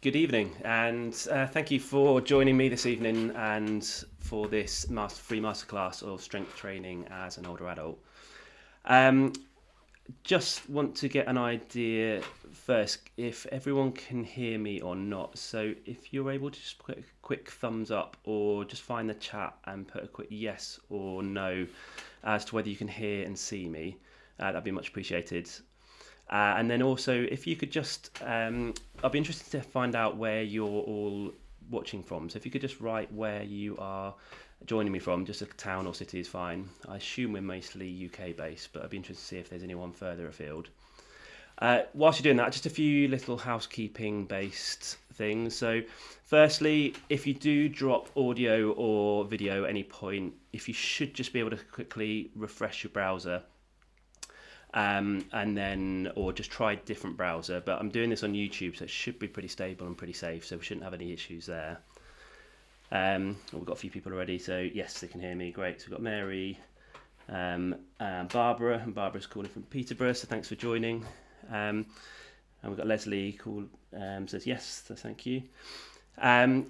Good evening, and thank you for joining me this evening and for this free masterclass of strength training as an older adult. Um, just want to get an idea first if everyone can hear me or not. So if you're able to just put a quick thumbs up or just find the chat and put a quick yes or no as to whether you can hear and see me, that'd be much appreciated. And then also, if you could just, I'll be interested to find out where you're all watching from. So if you could just write where you are joining me from, just a town or city is fine. I assume we're mostly UK based, but I'd be interested to see if there's anyone further afield. Whilst you're doing that, just a few little housekeeping based things. So firstly, if you do drop audio or video at any point, if you should just be able to quickly refresh your browser, and then, or just try a different browser, but I'm doing this on YouTube, so it should be pretty stable and pretty safe, so we shouldn't have any issues there. We've got a few people already, so yes, they can hear me, great. So we've got Mary, and Barbara, and Barbara's calling from Peterborough, so thanks for joining. And we've got Leslie says yes, so thank you.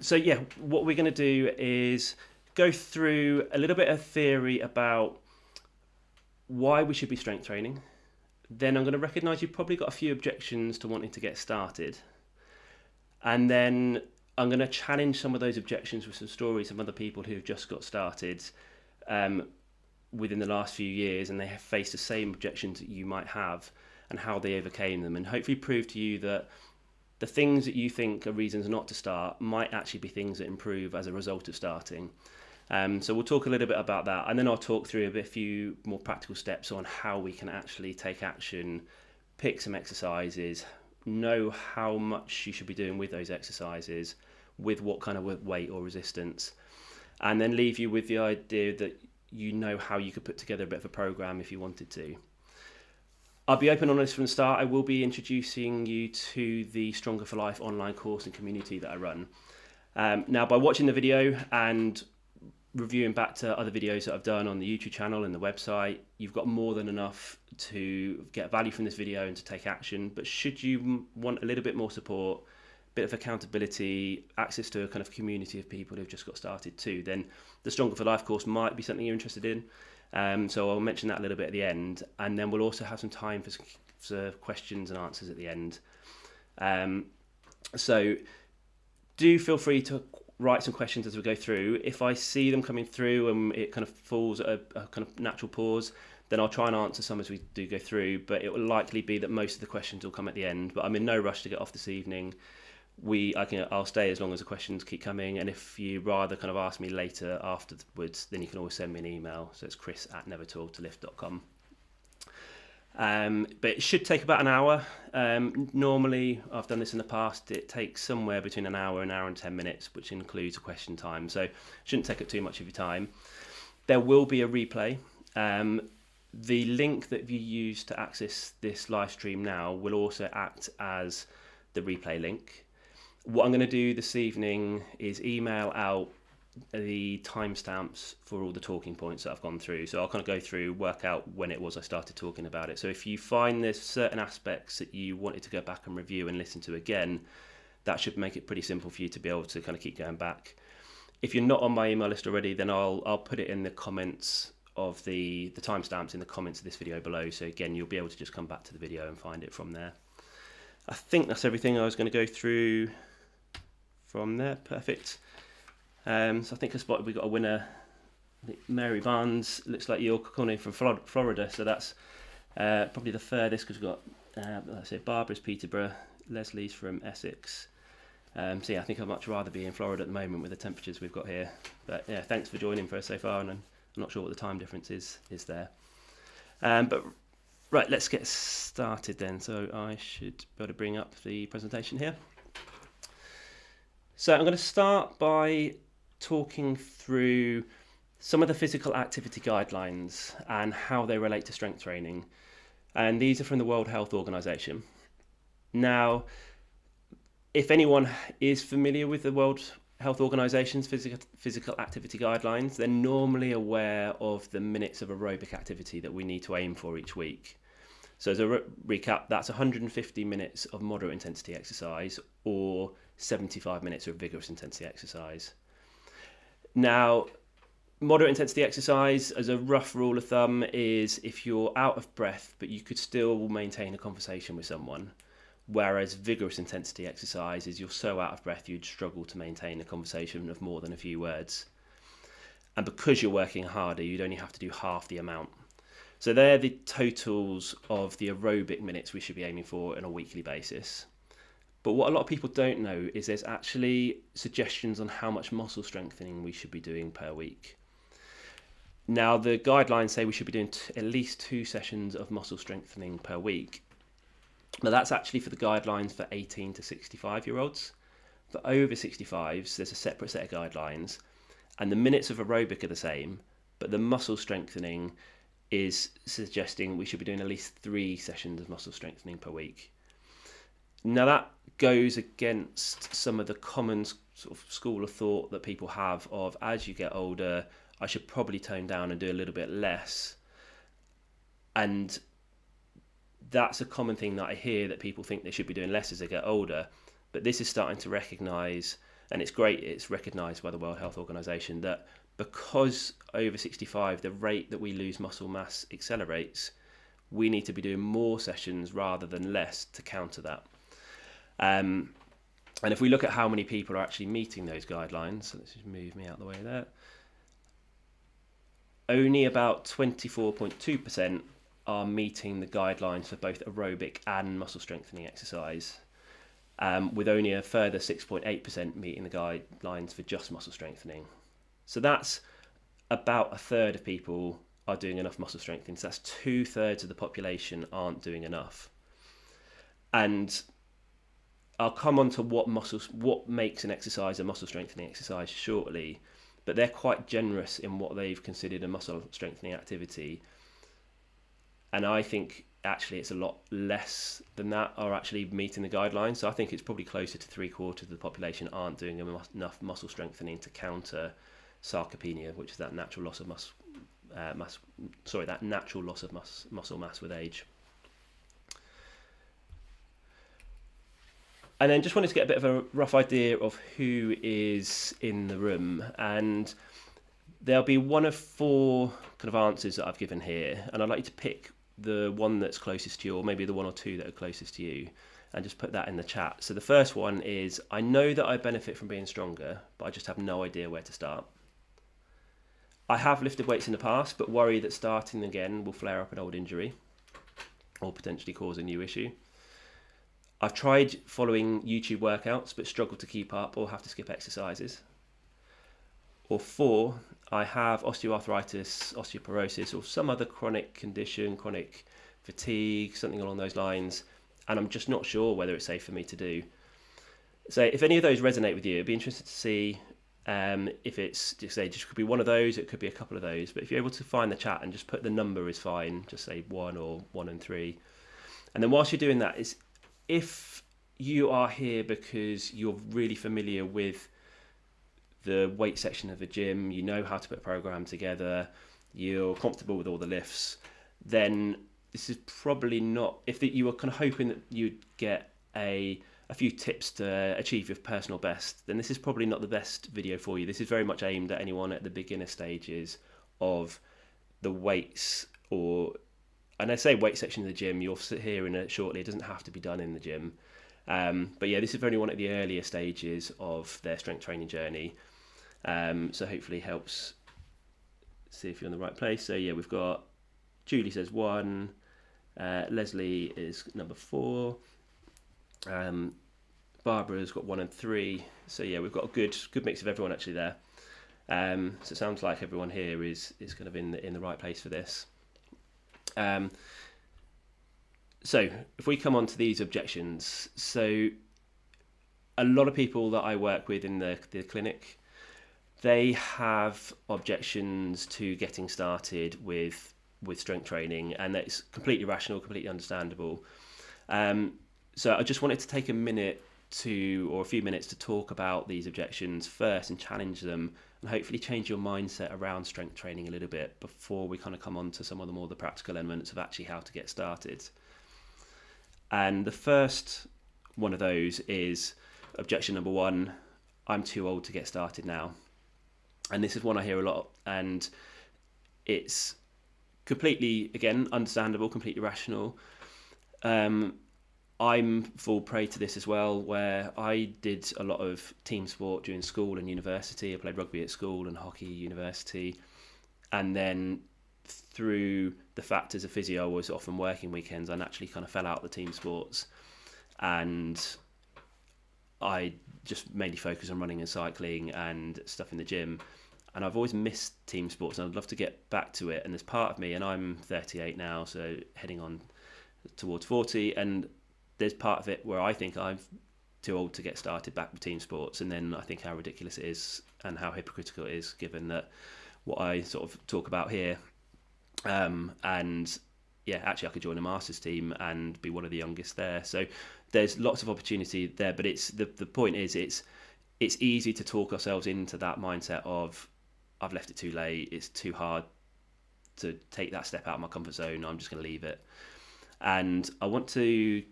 So yeah, what we're going to do is go through a little bit of theory about why we should be strength training. Then I'm going to recognise you've probably got a few objections to wanting to get started. And then I'm going to challenge some of those objections with some stories of other people who've just got started within the last few years, and they have faced the same objections that you might have and how they overcame them, and hopefully prove to you that the things that you think are reasons not to start might actually be things that improve as a result of starting. So we'll talk a little bit about that, and then I'll talk through a few more practical steps on how we can actually take action, pick some exercises, know how much you should be doing with those exercises, with what kind of weight or resistance, and then leave you with the idea that you know how you could put together a bit of a program if you wanted to. I'll be open on this from the start. I will be introducing you to the Stronger for Life online course and community that I run. Now, by watching the video and reviewing back to other videos that I've done on the YouTube channel and the website, you've got more than enough to get value from this video and to take action. But should you want a little bit more support, a bit of accountability, access to a kind of community of people who've just got started too, then the Stronger for Life course might be something you're interested in. So I'll mention that a little bit at the end, and then we'll also have some time for questions and answers at the end. So do feel free to write some questions as we go through. If I see them coming through and it kind of falls at a kind of natural pause, then I'll try and answer some as we do go through, but it will likely be that most of the questions will come at the end. But I'm in no rush to get off this evening. I'll stay as long as the questions keep coming, and if you rather kind of ask me later afterwards, then you can always send me an email. So it's chris@nevertalktolift.com. But it should take about an hour. Normally, I've done this in the past, it takes somewhere between an hour and 10 minutes, which includes a question time. So it shouldn't take up too much of your time. There will be a replay. The link that you use to access this live stream now will also act as the replay link. What I'm going to do this evening is email out the timestamps for all the talking points that I've gone through. So I'll kind of go through, work out when it was I started talking about it. So if you find there's certain aspects that you wanted to go back and review and listen to again, that should make it pretty simple for you to be able to kind of keep going back. If you're not on my email list already, then I'll put it in the comments of the timestamps in the comments of this video below. So again, you'll be able to just come back to the video and find it from there. I think that's everything I was going to go through from there. Perfect. So I think I spotted we got a winner. I think Mary Barnes, looks like you're calling from Florida, so that's probably the furthest, because we've got, let's say, Barbara's Peterborough, Leslie's from Essex. So yeah, I think I'd much rather be in Florida at the moment with the temperatures we've got here. But yeah, thanks for joining for us so far, and I'm not sure what the time difference is there. But right, let's get started then. So I should be able to bring up the presentation here. So I'm going to start by talking through some of the physical activity guidelines and how they relate to strength training. And these are from the World Health Organization. Now, if anyone is familiar with the World Health Organization's physical activity guidelines, they're normally aware of the minutes of aerobic activity that we need to aim for each week. So as a recap, that's 150 minutes of moderate intensity exercise or 75 minutes of vigorous intensity exercise. Now, moderate intensity exercise, as a rough rule of thumb, is if you're out of breath but you could still maintain a conversation with someone, whereas vigorous intensity exercise is you're so out of breath you'd struggle to maintain a conversation of more than a few words. And because you're working harder, you'd only have to do half the amount. So they're the totals of the aerobic minutes we should be aiming for on a weekly basis. But what a lot of people don't know is there's actually suggestions on how much muscle strengthening we should be doing per week. Now, the guidelines say we should be doing at least 2 sessions of muscle strengthening per week. Now, that's actually for the guidelines for 18 to 65-year-olds. For over 65s, there's a separate set of guidelines, and the minutes of aerobic are the same, but the muscle strengthening is suggesting we should be doing at least 3 sessions of muscle strengthening per week. Now, that goes against some of the common sort of school of thought that people have of, as you get older, I should probably tone down and do a little bit less. And that's a common thing that I hear, that people think they should be doing less as they get older. But this is starting to recognise, and it's great, it's recognised by the World Health Organization, that because over 65, the rate that we lose muscle mass accelerates, we need to be doing more sessions rather than less to counter that. And if we look at how many people are actually meeting those guidelines, so let's just move me out the way there, only about 24.2% are meeting the guidelines for both aerobic and muscle strengthening exercise, with only a further 6.8% meeting the guidelines for just muscle strengthening. So that's about a third of people are doing enough muscle strengthening. So that's 2/3 of the population aren't doing enough. And I'll come on to what makes an exercise a muscle strengthening exercise shortly, but they're quite generous in what they've considered a muscle strengthening activity. And I think actually it's a lot less than that are actually meeting the guidelines. So I think it's probably closer to 3/4 of the population aren't doing enough muscle strengthening to counter sarcopenia, which is that natural loss of muscle mass with age. And then just wanted to get a bit of a rough idea of who is in the room. And there'll be one of 4 kind of answers that I've given here. And I'd like you to pick the one that's closest to you, or maybe the 1 or 2 that are closest to you, and just put that in the chat. So the first one is, I know that I benefit from being stronger, but I just have no idea where to start. I have lifted weights in the past, but worry that starting again will flare up an old injury or potentially cause a new issue. I've tried following YouTube workouts, but struggle to keep up or have to skip exercises. Or 4, I have osteoarthritis, osteoporosis, or some other chronic condition, chronic fatigue, something along those lines, and I'm just not sure whether it's safe for me to do. So if any of those resonate with you, I'd be interested to see if it's, just could be one of those, it could be a couple of those, but if you're able to find the chat and just put the number is fine, just say 1 or 1 and 3. And then whilst you're doing that, if you are here because you're really familiar with the weight section of the gym, you know how to put a program together, you're comfortable with all the lifts, then this is probably not, you were kind of hoping that you'd get a few tips to achieve your personal best, then this is probably not the best video for you. This is very much aimed at anyone at the beginner stages of the weights, and I say weight section of the gym, you'll sit here in it shortly, it doesn't have to be done in the gym. But yeah, this is for anyone at the earlier stages of their strength training journey. So hopefully helps see if you're in the right place. So yeah, we've got Julie says 1, Leslie is number 4, Barbara's got 1 and 3. So yeah, we've got a good mix of everyone actually there. So it sounds like everyone here is kind of in the right place for this. So if we come on to these objections, so a lot of people that I work with in the clinic, they have objections to getting started with strength training, and that's completely rational, completely understandable. So I just wanted to take a few minutes to talk about these objections first and challenge them, and hopefully change your mindset around strength training a little bit before we kind of come on to some of the practical elements of actually how to get started. And the first one of those is, objection number one, I'm too old to get started now. And this is one I hear a lot, and it's completely, again, understandable, completely rational. I'm full prey to this as well, where I did a lot of team sport during school and university. I played rugby at school and hockey at university. And then through the fact as a physio, I was often working weekends, I naturally kind of fell out of the team sports. And I just mainly focus on running and cycling and stuff in the gym. And I've always missed team sports, and I'd love to get back to it. And there's part of me, and I'm 38 now, so heading on towards 40, and there's part of it where I think I'm too old to get started back with team sports, and then I think how ridiculous it is and how hypocritical it is, given that what I sort of talk about here. And yeah, actually I could join a masters team and be one of the youngest there. So there's lots of opportunity there, but it's the point is it's easy to talk ourselves into that mindset of I've left it too late, it's too hard to take that step out of my comfort zone, I'm just going to leave it. And I want to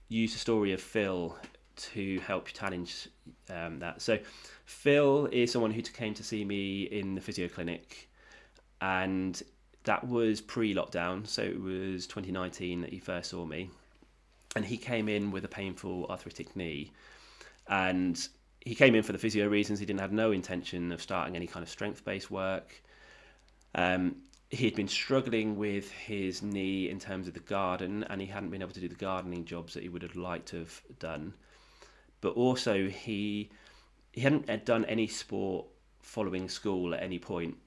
use the story of Phil to help you challenge that. So Phil is someone who came to see me in the physio clinic, and that was pre-lockdown, so it was 2019 that he first saw me, and he came in with a painful arthritic knee, and he came in for the physio reasons. He didn't have no intention of starting any kind of strength-based work. He had been struggling with his knee in terms of the garden, and he hadn't been able to do the gardening jobs that he would have liked to have done. But also he hadn't done any sport following school at any point.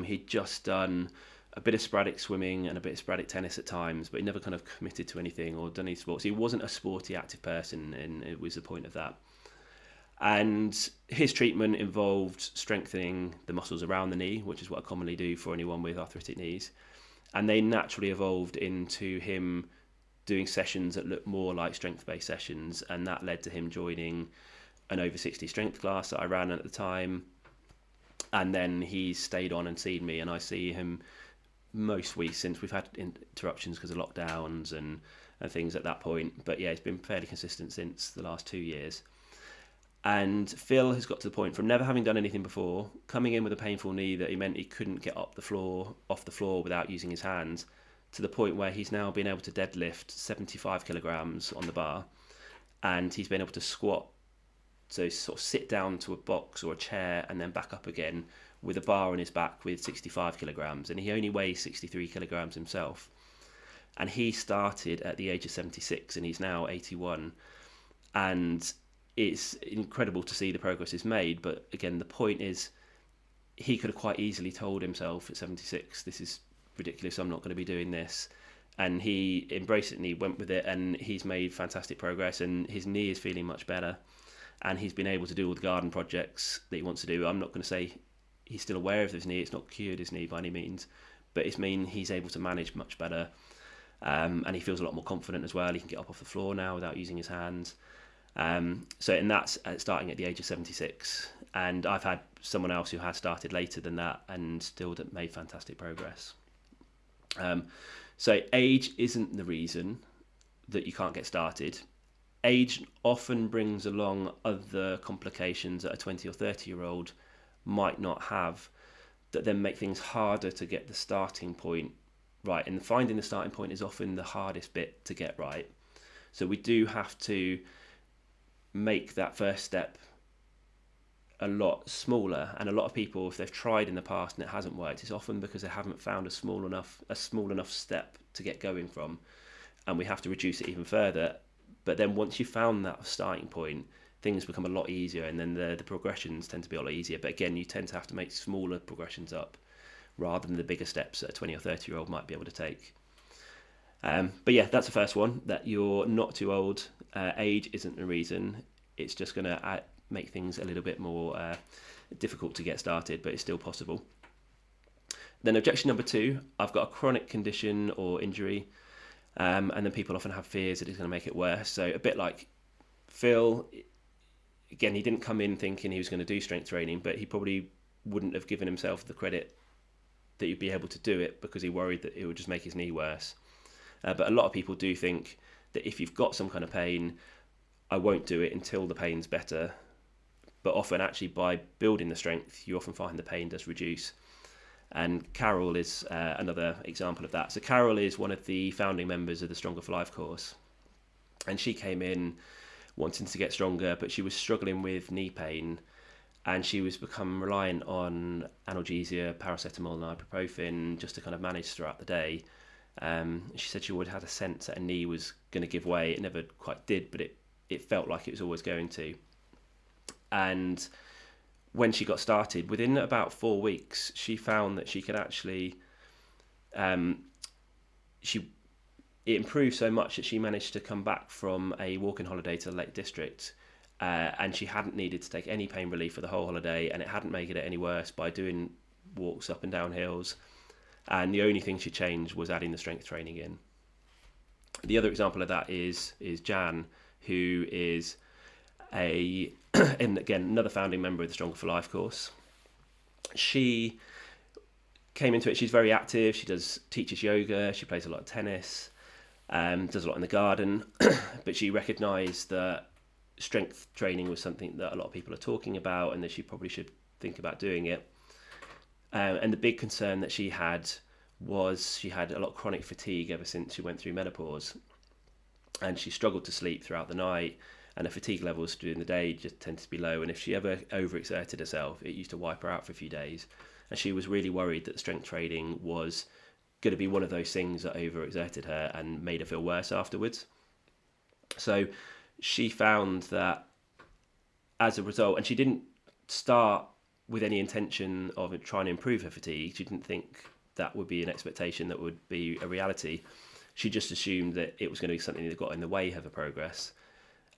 He'd just done a bit of sporadic swimming and a bit of sporadic tennis at times, but he never kind of committed to anything or done any sports. He wasn't a sporty, active person, and it was the point of that. And his treatment involved strengthening the muscles around the knee, which is what I commonly do for anyone with arthritic knees. And they naturally evolved into him doing sessions that looked more like strength-based sessions, and that led to him joining an over 60 strength class that I ran at the time. And then he stayed on and seen me, and I see him most weeks since. We've had interruptions because of lockdowns and things at that point, but yeah, it's been fairly consistent since the last 2 years. And Phil has got to the point from never having done anything before, coming in with a painful knee that he meant he couldn't get off the floor without using his hands, to the point where he's now been able to deadlift 75 kilograms on the bar, and he's been able to squat, so sort of sit down to a box or a chair and then back up again with a bar on his back with 65 kilograms, and he only weighs 63 kilograms himself. And he started at the age of 76, and he's now 81, and it's incredible to see the progress he's made. But again, the point is, he could have quite easily told himself at 76, this is ridiculous, I'm not going to be doing this. And he embraced it and he went with it, and he's made fantastic progress, and his knee is feeling much better, and he's been able to do all the garden projects that he wants to do. I'm not going to say he's still aware of his knee, it's not cured his knee by any means, but it's mean he's able to manage much better, and he feels a lot more confident as well. He can get up off the floor now without using his hands. And that's starting at the age of 76, and I've had someone else who has started later than that and still made fantastic progress. So age isn't the reason that you can't get started. Age often brings along other complications that a 20 or 30-year-old might not have, that then make things harder to get the starting point right. And finding the starting point is often the hardest bit to get right. So we do have to make that first step a lot smaller. And a lot of people, if they've tried in the past and it hasn't worked, it's often because they haven't found a small enough step to get going from, and we have to reduce it even further. But then once you've found that starting point, things become a lot easier, and then the progressions tend to be a lot easier. But again, you tend to have to make smaller progressions up rather than the bigger steps that a 20 or 30-year-old might be able to take. But yeah, that's the first one, that you're not too old. Age isn't the reason. It's just going to make things a little bit more difficult to get started, but it's still possible. Then objection number 2, I've got a chronic condition or injury, and then people often have fears that it's going to make it worse. So a bit like Phil, again, he didn't come in thinking he was going to do strength training, but he probably wouldn't have given himself the credit that he'd be able to do it because he worried that it would just make his knee worse. But a lot of people do think that if you've got some kind of pain, I won't do it until the pain's better. But often, actually, by building the strength, you often find the pain does reduce. And Carol is another example of that. So Carol is one of the founding members of the Stronger for Life course. And she came in wanting to get stronger, but she was struggling with knee pain. And she was become reliant on analgesia, paracetamol and ibuprofen just to kind of manage throughout the day. She said she would have had a sense that her knee was going to give way. It never quite did, but it felt like it was always going to. And when she got started, within about 4 weeks, she found that she could actually, it improved so much that she managed to come back from a walking holiday to the Lake District, and she hadn't needed to take any pain relief for the whole holiday, and it hadn't made it any worse by doing walks up and down hills. And the only thing she changed was adding the strength training in. The other example of that is Jan, who is and again, another founding member of the Stronger for Life course. She came into it, she's very active, she teaches yoga, she plays a lot of tennis, does a lot in the garden, but she recognised that strength training was something that a lot of people are talking about and that she probably should think about doing it. And the big concern that she had was she had a lot of chronic fatigue ever since she went through menopause, and she struggled to sleep throughout the night, and her fatigue levels during the day just tended to be low, and if she ever overexerted herself, it used to wipe her out for a few days. And she was really worried that strength training was going to be one of those things that overexerted her and made her feel worse afterwards. So she found that as a result, and she didn't start with any intention of trying to improve her fatigue. She didn't think that would be an expectation that would be a reality. She just assumed that it was going to be something that got in the way of her progress.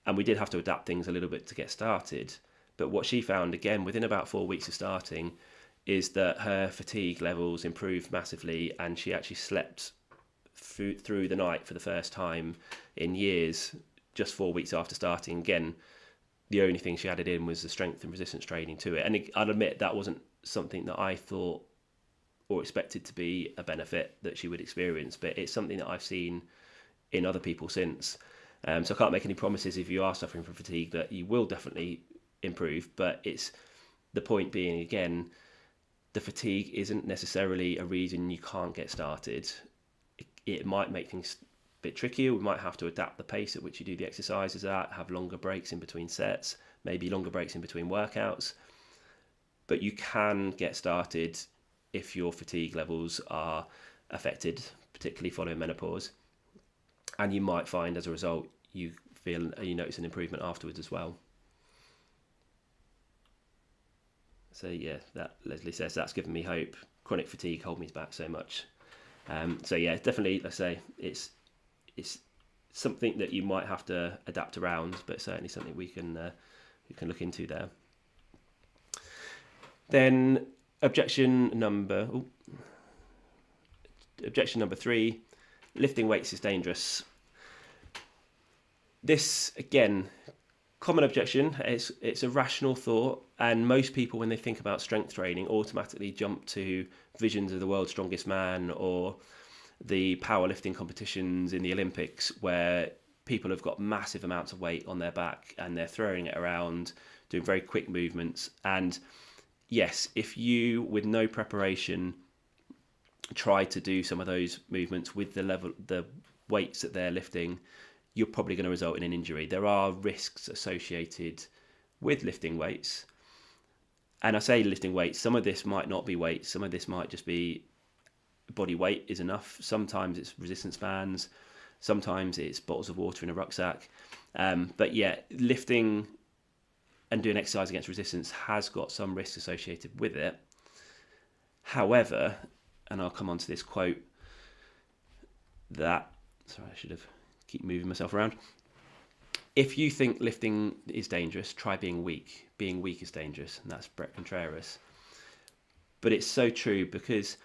And we did have to adapt things a little bit to get started. But what she found, again, within about 4 weeks of starting, is that her fatigue levels improved massively, and she actually slept through the night for the first time in years, just 4 weeks after starting. Again, the only thing she added in was the strength and resistance training to it. And I'll admit that wasn't something that I thought or expected to be a benefit that she would experience, but it's something that I've seen in other people since. So I can't make any promises if you are suffering from fatigue that you will definitely improve, but it's the point being, again, the fatigue isn't necessarily a reason you can't get started. It might make things a bit trickier. We might have to adapt the pace at which you do the exercises at, have longer breaks in between sets, maybe longer breaks in between workouts, but you can get started if your fatigue levels are affected, particularly following menopause. And you might find as a result you notice an improvement afterwards as well. So yeah, that Leslie says that's given me hope. Chronic fatigue hold me back so much. So yeah, definitely, let's say it's something that you might have to adapt around, but certainly something we can look into there. Then objection number 3. Lifting weights is dangerous. This, again, common objection. It's a rational thought, and most people, when they think about strength training, automatically jump to visions of the world's strongest man or the powerlifting competitions in the Olympics, where people have got massive amounts of weight on their back and they're throwing it around, doing very quick movements. And yes, if you, with no preparation, try to do some of those movements with the weights that they're lifting, you're probably going to result in an injury. There are risks associated with lifting weights. And I say lifting weights, some of this might not be weights, some of this might just be body weight is enough. Sometimes it's resistance bands, sometimes it's bottles of water in a rucksack. But yeah, lifting and doing exercise against resistance has got some risks associated with it. However, and I'll come on to this quote sorry, I should have keep moving myself around. If you think lifting is dangerous, try being weak. Being weak is dangerous, and that's Brett Contreras. But it's so true, because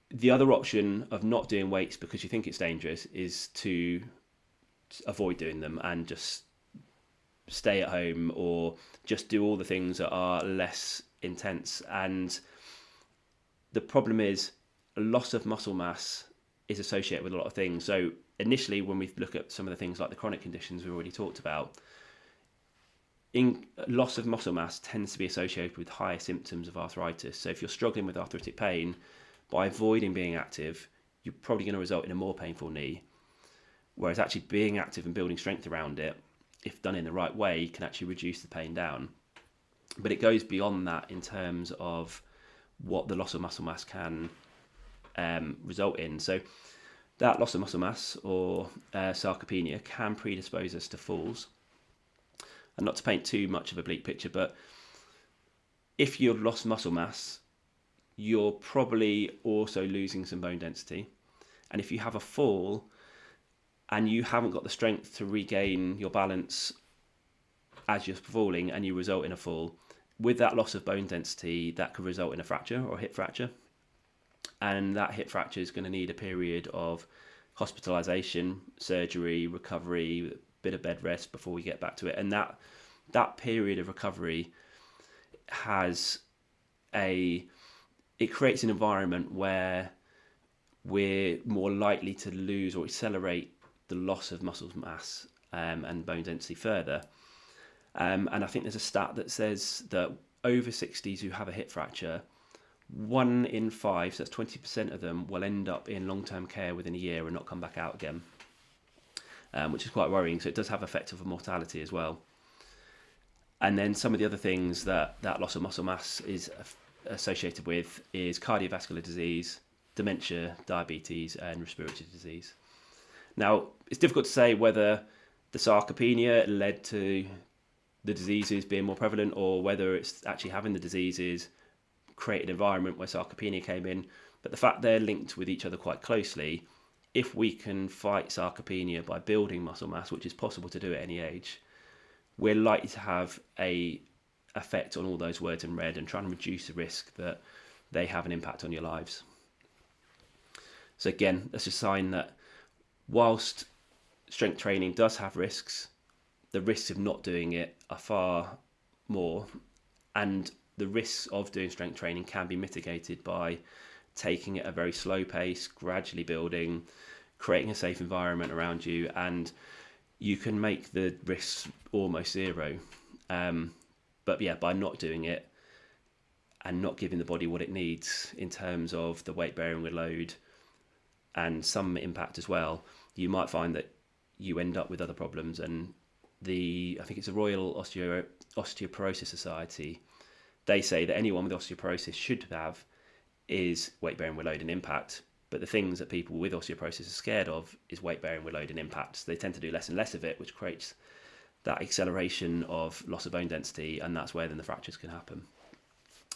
the other option of not doing weights because you think it's dangerous is to avoid doing them and just stay at home or just do all the things that are less intense. And the problem is loss of muscle mass is associated with a lot of things. So initially, when we look at some of the things like the chronic conditions we've already talked about, in loss of muscle mass tends to be associated with higher symptoms of arthritis. So if you're struggling with arthritic pain, by avoiding being active, you're probably going to result in a more painful knee. Whereas actually being active and building strength around it, if done in the right way, can actually reduce the pain down. But it goes beyond that in terms of what the loss of muscle mass can result in. So that loss of muscle mass, or sarcopenia, can predispose us to falls. And not to paint too much of a bleak picture, but if you've lost muscle mass, you're probably also losing some bone density. And if you have a fall and you haven't got the strength to regain your balance as you're falling, and you result in a fall, with that loss of bone density, that could result in a fracture or hip fracture. And that hip fracture is going to need a period of hospitalization, surgery, recovery, a bit of bed rest before we get back to it. And that period of recovery it creates an environment where we're more likely to lose or accelerate the loss of muscle mass and bone density further. And I think there's a stat that says that over 60s who have a hip fracture, 1 in 5, so that's 20% of them, will end up in long-term care within a year and not come back out again, which is quite worrying. So it does have effect of mortality as well. And then some of the other things that loss of muscle mass is associated with is cardiovascular disease, dementia, diabetes, and respiratory disease. Now, it's difficult to say whether the sarcopenia led to the diseases being more prevalent, or whether it's actually having the diseases created an environment where sarcopenia came in. But the fact they're linked with each other quite closely, if we can fight sarcopenia by building muscle mass, which is possible to do at any age, we're likely to have a effect on all those words in red and try and reduce the risk that they have an impact on your lives. So again, that's a sign that whilst strength training does have risks, the risks of not doing it are far more, and the risks of doing strength training can be mitigated by taking it at a very slow pace, gradually building, creating a safe environment around you, and you can make the risks almost zero. But yeah, by not doing it and not giving the body what it needs in terms of the weight bearing with load and some impact as well, you might find that you end up with other problems. And I think it's the Royal Osteoporosis Society, they say that anyone with osteoporosis should have is weight bearing with load and impact. But the things that people with osteoporosis are scared of is weight bearing with load and impact. So they tend to do less and less of it, which creates that acceleration of loss of bone density, and that's where then the fractures can happen.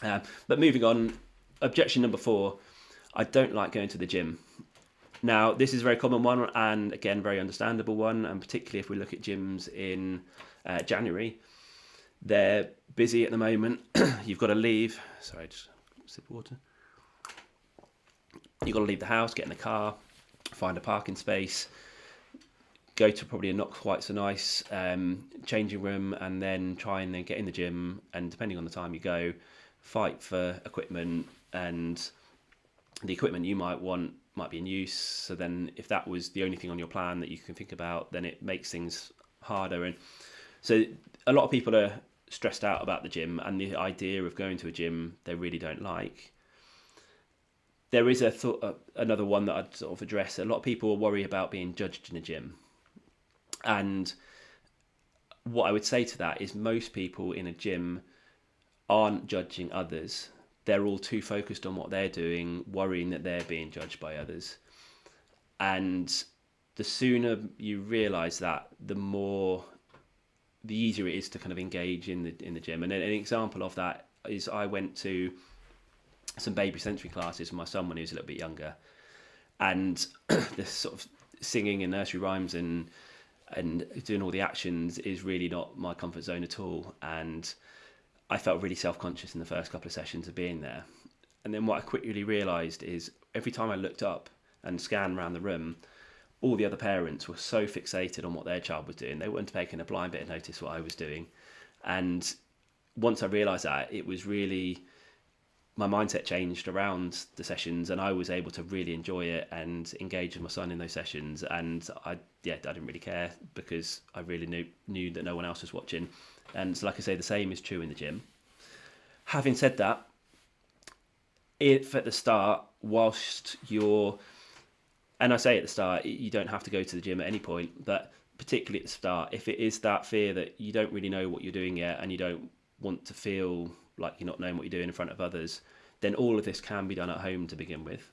But moving on, objection number 4, I don't like going to the gym. Now, this is a very common one, and again, very understandable one, and particularly if we look at gyms in January, they're busy at the moment. You've got to leave. Sorry, just a sip of water. You've got to leave the house, get in the car, find a parking space, go to probably a not quite so nice changing room, and then try and then get in the gym, and depending on the time you go, fight for equipment, and the equipment you might want might be in use. So then if that was the only thing on your plan that you can think about, then it makes things harder. And so a lot of people are stressed out about the gym and the idea of going to a gym they really don't like. There is another one that I'd sort of address. A lot of people worry about being judged in a gym. And what I would say to that is most people in a gym aren't judging others. They're all too focused on what they're doing, worrying that they're being judged by others. And the sooner you realise that, the easier it is to kind of engage in the gym. And an example of that is I went to some baby sensory classes with my son when he was a little bit younger, and this sort of singing and nursery rhymes and doing all the actions is really not my comfort zone at all. And I felt really self-conscious in the first couple of sessions of being there. And then what I quickly realised is every time I looked up and scanned around the room, all the other parents were so fixated on what their child was doing, they weren't taking a blind bit of notice what I was doing. And once I realised that, it was really my mindset changed around the sessions, and I was able to really enjoy it and engage with my son in those sessions. And I didn't really care because I really knew that no one else was watching. And so, like I say, the same is true in the gym. Having said that, if at the start, whilst you're, and I say at the start, you don't have to go to the gym at any point, but particularly at the start, if it is that fear that you don't really know what you're doing yet and you don't want to feel like you're not knowing what you're doing in front of others, then all of this can be done at home to begin with.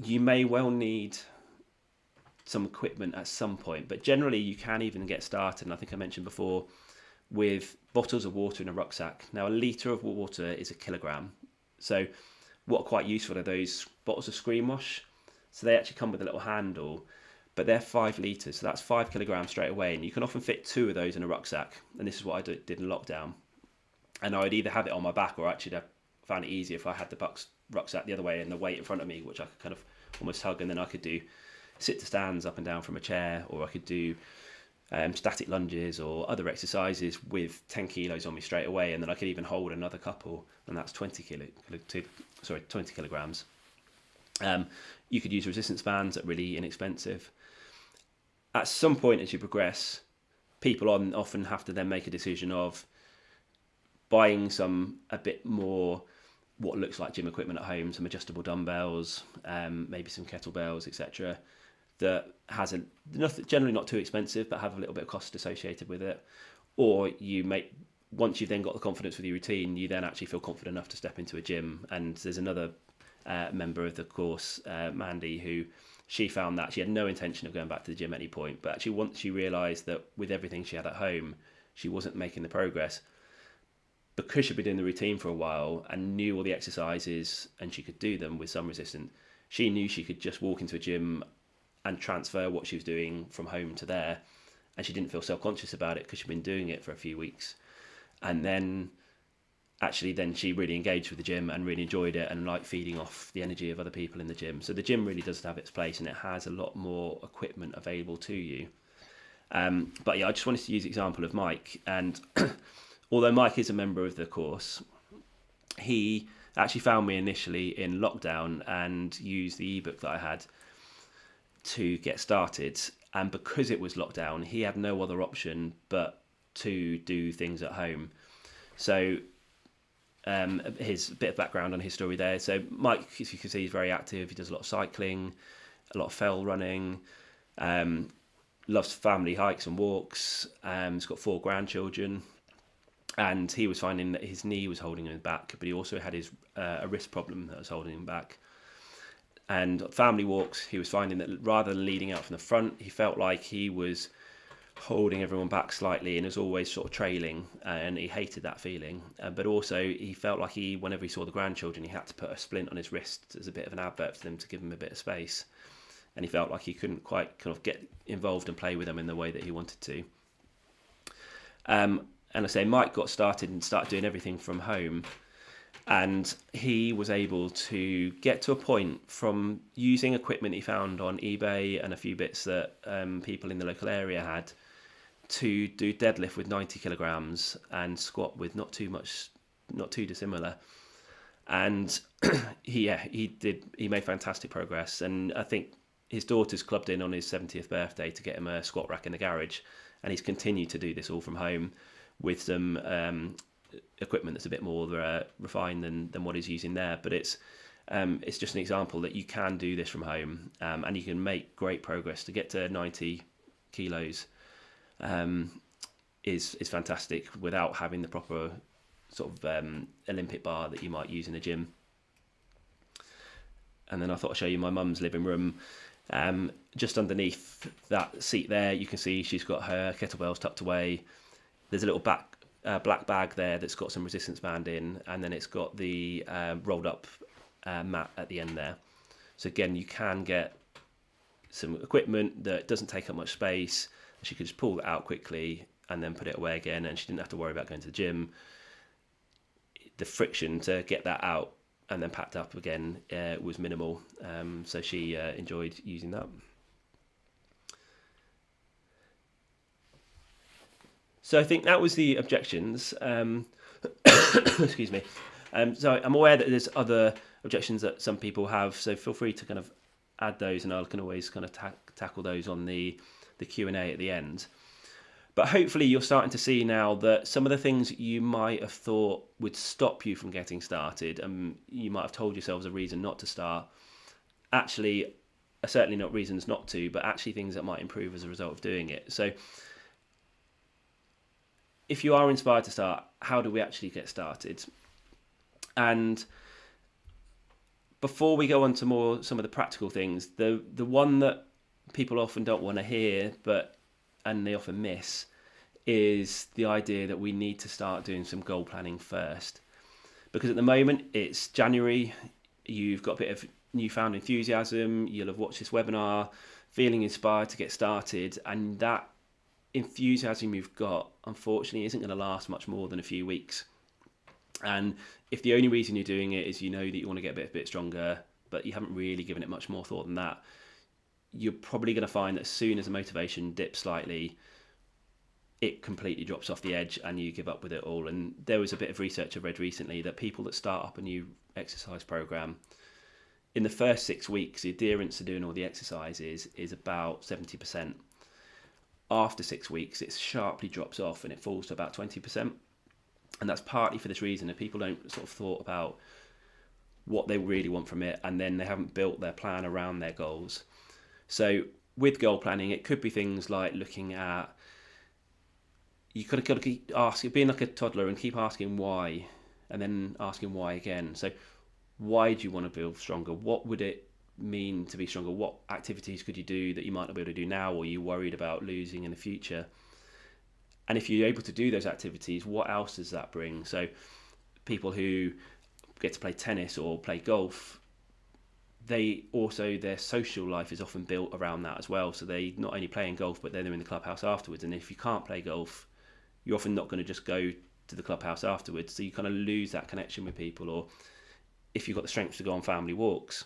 You may well need some equipment at some point, but generally you can even get started, and I think I mentioned before, with bottles of water in a rucksack. Now, a litre of water is a kilogram. So what are quite useful are those bottles of Screen Wash. So they actually come with a little handle, but they're 5 litres, so that's 5 kilograms straight away, and you can often fit 2 of those in a rucksack. And this is what I did in lockdown. And I would either have it on my back, or actually I found it easier if I had the rucksack the other way and the weight in front of me, which I could kind of almost hug, and then I could do sit to stands up and down from a chair, or I could do static lunges or other exercises with 10 kilos on me straight away, and then I could even hold another couple, and that's 20 kilograms. You could use resistance bands that are really inexpensive. At some point as you progress, people often have to then make a decision of buying a bit more what looks like gym equipment at home, some adjustable dumbbells, maybe some kettlebells, etc. that has generally not too expensive, but have a little bit of cost associated with it. Or once you've then got the confidence with your routine, you then actually feel confident enough to step into a gym. And there's another member of the course, Mandy, who she found that she had no intention of going back to the gym at any point, but actually once she realised that with everything she had at home, she wasn't making the progress. Because she'd been doing the routine for a while and knew all the exercises and she could do them with some resistance, she knew she could just walk into a gym and transfer what she was doing from home to there, and she didn't feel self-conscious about it because she'd been doing it for a few weeks. And then she really engaged with the gym and really enjoyed it and liked feeding off the energy of other people in the gym. So the gym really does have its place, and it has a lot more equipment available to you. But yeah, I just wanted to use the example of Mike. And although Mike is a member of the course, he actually found me initially in lockdown and used the ebook that I had to get started. And because it was lockdown, he had no other option but to do things at home. So his bit of background on his story there. So Mike, as you can see, is very active. He does a lot of cycling, a lot of fell running, loves family hikes and walks. He's got 4 grandchildren, and he was finding that his knee was holding him back, but he also had a wrist problem that was holding him back. And family walks, he was finding that rather than leading out from the front, he felt like he was holding everyone back slightly and was always sort of trailing, and he hated that feeling. But also he felt like whenever he saw the grandchildren, he had to put a splint on his wrist as a bit of an advert for them to give him a bit of space, and he felt like he couldn't quite kind of get involved and play with them in the way that he wanted to. And I say Mike got started and started doing everything from home, and he was able to get to a point from using equipment he found on eBay and a few bits that people in the local area had, to do deadlift with 90 kilograms and squat with not too dissimilar. And he made fantastic progress. And I think his daughter's clubbed in on his 70th birthday to get him a squat rack in the garage, and he's continued to do this all from home with some equipment that's a bit more refined than what he's using there. But it's just an example that you can do this from home, and you can make great progress. To get to 90 kilos is fantastic without having the proper sort of Olympic bar that you might use in a gym. And then I thought I'd show you my mum's living room. Just underneath that seat there, you can see she's got her kettlebells tucked away. There's a little black bag there that's got some resistance band in, and then it's got the rolled up mat at the end there. So again, you can get some equipment that doesn't take up much space. She could just pull it out quickly and then put it away again, and she didn't have to worry about going to the gym. The friction to get that out and then packed up again was minimal, so she enjoyed using that. So I think that was the objections. Excuse me. So I'm aware that there's other objections that some people have, so feel free to kind of add those, and I can always kind of tackle those on the Q&A at the end. But hopefully you're starting to see now that some of the things you might have thought would stop you from getting started, and you might have told yourselves a reason not to start, actually are certainly not reasons not to, but actually things that might improve as a result of doing it. So if you are inspired to start, how do we actually get started? And before we go on to some of the practical things, the one that people often don't want to hear, and they often miss, is the idea that we need to start doing some goal planning first. Because at the moment it's January, you've got a bit of newfound enthusiasm, you'll have watched this webinar, feeling inspired to get started, and that enthusiasm you've got, unfortunately, isn't going to last much more than a few weeks. And if the only reason you're doing it is you know that you want to get a bit stronger, but you haven't really given it much more thought than that, you're probably going to find that as soon as the motivation dips slightly, it completely drops off the edge and you give up with it all. And there was a bit of research I read recently that people that start up a new exercise program, in the first 6 weeks, the adherence to doing all the exercises is about 70%. After 6 weeks, it sharply drops off and it falls to about 20%. And that's partly for this reason, that people don't sort of thought about what they really want from it, and then they haven't built their plan around their goals. So with goal planning, it could be things like looking at, you got to keep asking, being like a toddler and keep asking why, and then asking why again. So why do you want to build stronger? What would it mean to be stronger? What activities could you do that you might not be able to do now, or you're worried about losing in the future? And if you're able to do those activities, what else does that bring? So people who get to play tennis or play golf, their social life is often built around that as well. So they not only playing golf, but then they're in the clubhouse afterwards. And if you can't play golf, you're often not going to just go to the clubhouse afterwards. So you kind of lose that connection with people. Or if you've got the strength to go on family walks,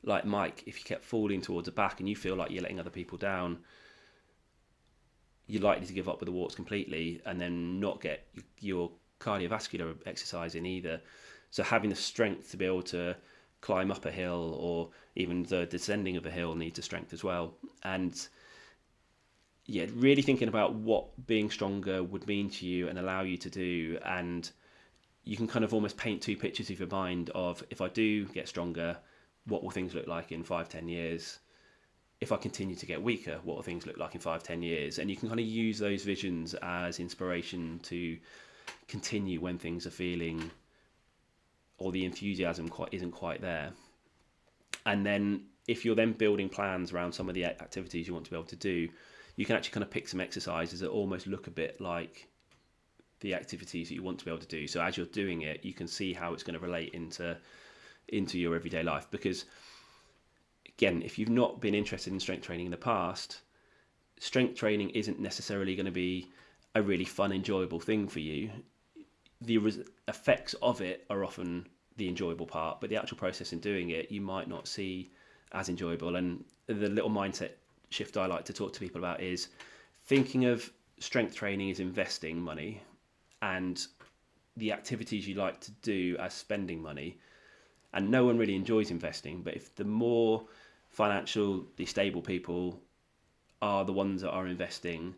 like Mike, if you kept falling towards the back and you feel like you're letting other people down, you're likely to give up with the walks completely and then not get your cardiovascular exercise in either. So having the strength to be able to climb up a hill, or even the descending of a hill, needs a strength as well. And yeah, really thinking about what being stronger would mean to you and allow you to do. And you can kind of almost paint two pictures of your mind of, if I do get stronger, what will things look like in 5-10 years? If I continue to get weaker, what will things look like in 5-10 years? And you can kind of use those visions as inspiration to continue when things are feeling, or the enthusiasm isn't quite there. And then if you're then building plans around some of the activities you want to be able to do, you can actually kind of pick some exercises that almost look a bit like the activities that you want to be able to do. So as you're doing it, you can see how it's going to relate into your everyday life. Because again, if you've not been interested in strength training in the past, strength training isn't necessarily going to be a really fun, enjoyable thing for you. The effects of it are often the enjoyable part, but the actual process in doing it, you might not see as enjoyable. And the little mindset shift I like to talk to people about is thinking of strength training as investing money, and the activities you like to do as spending money. And no one really enjoys investing, but if the more financially stable people are the ones that are investing,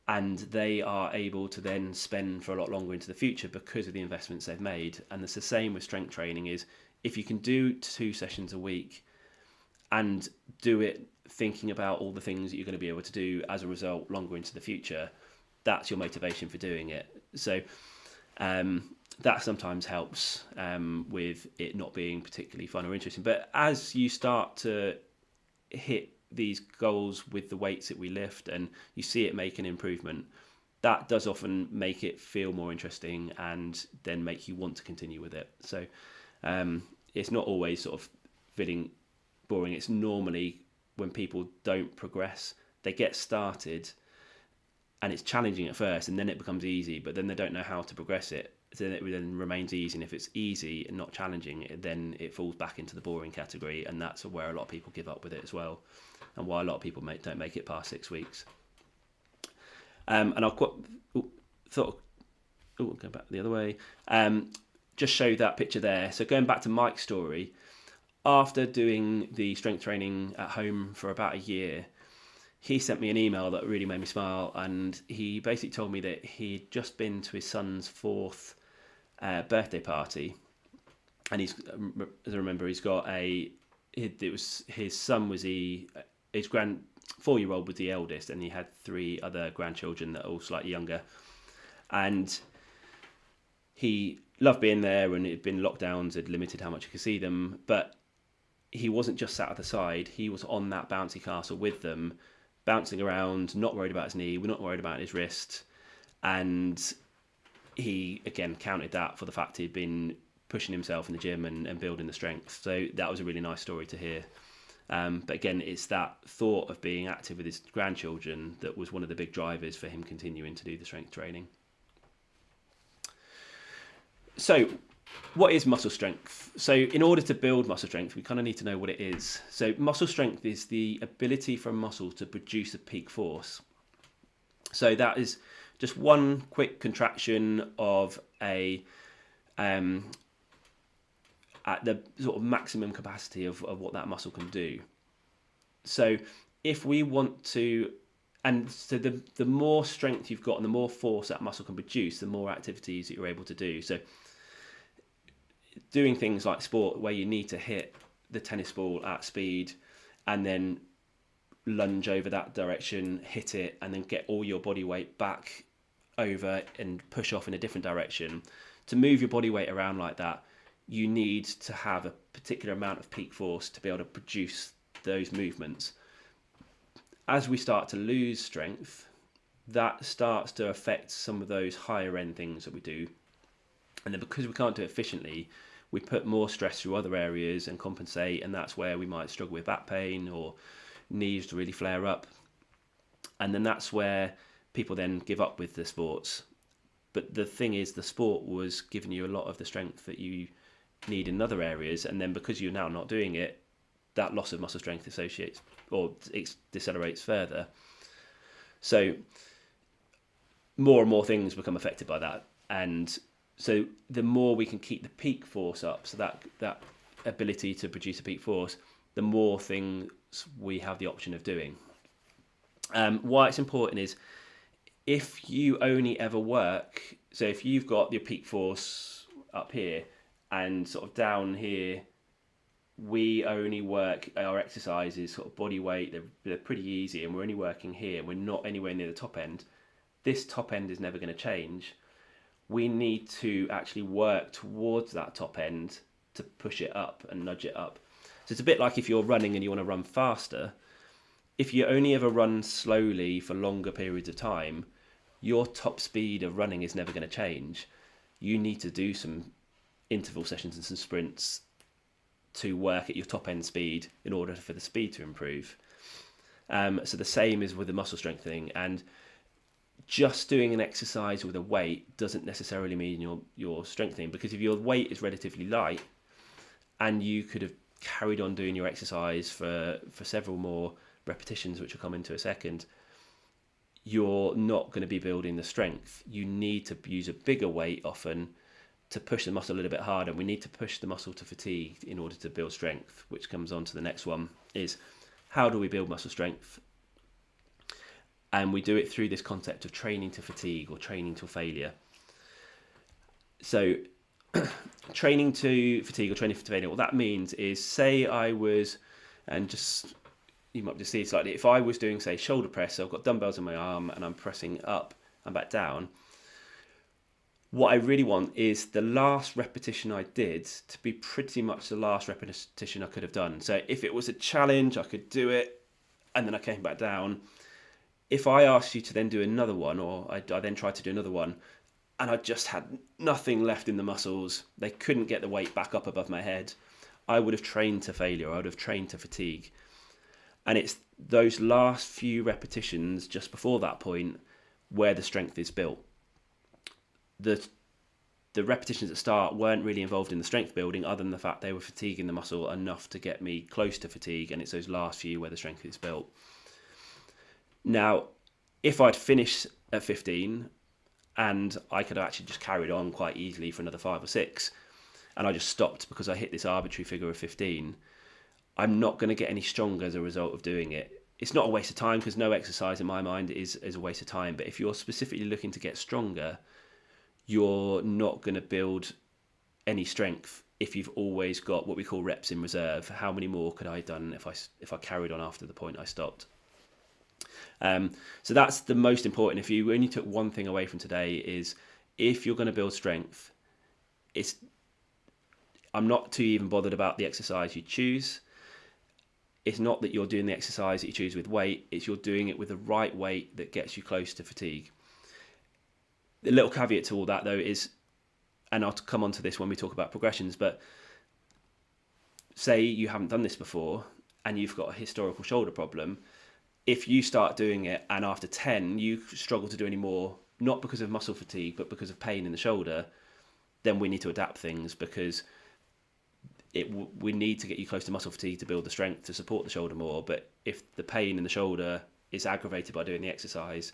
and they are able to then spend for a lot longer into the future because of the investments they've made. And it's the same with strength training, is if you can do 2 sessions a week and do it thinking about all the things that you're going to be able to do as a result longer into the future, that's your motivation for doing it. So that sometimes helps with it not being particularly fun or interesting. But as you start to hit these goals with the weights that we lift and you see it make an improvement, that does often make it feel more interesting and then make you want to continue with it. So it's not always sort of feeling boring. It's normally when people don't progress, they get started and it's challenging at first and then it becomes easy, but then they don't know how to progress it. So then it then remains easy, and if it's easy and not challenging, then it falls back into the boring category, and that's where a lot of people give up with it as well, and why a lot of people don't make it past 6 weeks. And I'll go back the other way. just show that picture there. So going back to Mike's story, after doing the strength training at home for about a year, he sent me an email that really made me smile, and he basically told me that he'd just been to his son's 4th birthday party, and he's, as I remember, he's got it was his son was his 4-year-old was the eldest, and he had 3 other grandchildren that are all slightly younger, and he loved being there, and it had been lockdowns had limited how much you could see them, but he wasn't just sat at the side, he was on that bouncy castle with them, bouncing around, not worried about his knee, we're not worried about his wrist. And he, again, counted that for the fact he'd been pushing himself in the gym and building the strength. So that was a really nice story to hear. But again, it's that thought of being active with his grandchildren that was one of the big drivers for him continuing to do the strength training. So what is muscle strength? So in order to build muscle strength, we kind of need to know what it is. So muscle strength is the ability for a muscle to produce a peak force. So that is just one quick contraction of at the sort of maximum capacity of what that muscle can do. So if we want to, and so the more strength you've got and the more force that muscle can produce, the more activities that you're able to do. So doing things like sport where you need to hit the tennis ball at speed and then lunge over that direction, hit it, and then get all your body weight back over and push off in a different direction. To move your body weight around like that, you need to have a particular amount of peak force to be able to produce those movements. As we start to lose strength, that starts to affect some of those higher end things that we do. And then because we can't do it efficiently, we put more stress through other areas and compensate, and that's where we might struggle with back pain or knees to really flare up. And then that's where people then give up with the sports. But the thing is, the sport was giving you a lot of the strength that you need in other areas, and then because you're now not doing it, that loss of muscle strength associates or it decelerates further. So more and more things become affected by that, and so the more we can keep the peak force up, so that ability to produce a peak force, the more things we have the option of doing. Why it's important is if you only ever work, so if you've got your peak force up here and sort of down here, we only work our exercises, sort of body weight, they're pretty easy, and we're only working here, we're not anywhere near the top end. This top end is never going to change. We need to actually work towards that top end to push it up and nudge it up. So it's a bit like if you're running and you want to run faster. If you only ever run slowly for longer periods of time, your top speed of running is never going to change. You need to do some interval sessions and some sprints to work at your top end speed in order for the speed to improve. So the same is with the muscle strengthening, and just doing an exercise with a weight doesn't necessarily mean you're strengthening, because if your weight is relatively light and you could have carried on doing your exercise for several more repetitions, which will come into a second, you're not going to be building the strength. You need to use a bigger weight often to push the muscle a little bit harder. We need to push the muscle to fatigue in order to build strength, which comes on to the next one, is how do we build muscle strength? And we do it through this concept of training to fatigue or training to failure. So training to fatigue or training to failure, what that means is, say I was, and just, you might just see it slightly, if I was doing, say, shoulder press, so I've got dumbbells on my arm and I'm pressing up and back down, what I really want is the last repetition I did to be pretty much the last repetition I could have done. So if it was a challenge, I could do it and then I came back down. If I asked you to then do another one, or I then tried to do another one, and I just had nothing left in the muscles, they couldn't get the weight back up above my head, I would have trained to failure, I would have trained to fatigue. And it's those last few repetitions just before that point where the strength is built. The repetitions at start weren't really involved in the strength building, other than the fact they were fatiguing the muscle enough to get me close to fatigue, and it's those last few where the strength is built. Now, if I'd finished at 15 and I could have actually just carried on quite easily for another 5 or 6, and I just stopped because I hit this arbitrary figure of 15, I'm not going to get any stronger as a result of doing it. It's not a waste of time, because no exercise in my mind is a waste of time. But if you're specifically looking to get stronger, you're not going to build any strength if you've always got what we call reps in reserve. How many more could I have done if I carried on after the point I stopped? So that's the most important. If you only took one thing away from today, is if you're going to build strength, I'm not too even bothered about the exercise you choose. It's not that you're doing the exercise that you choose with weight, it's you're doing it with the right weight that gets you close to fatigue. The little caveat to all that, though, is, and I'll come on to this when we talk about progressions, but say you haven't done this before and you've got a historical shoulder problem. If you start doing it and after 10 you struggle to do any more, not because of muscle fatigue but because of pain in the shoulder, then we need to adapt things, because we need to get you close to muscle fatigue to build the strength to support the shoulder more. But if the pain in the shoulder is aggravated by doing the exercise,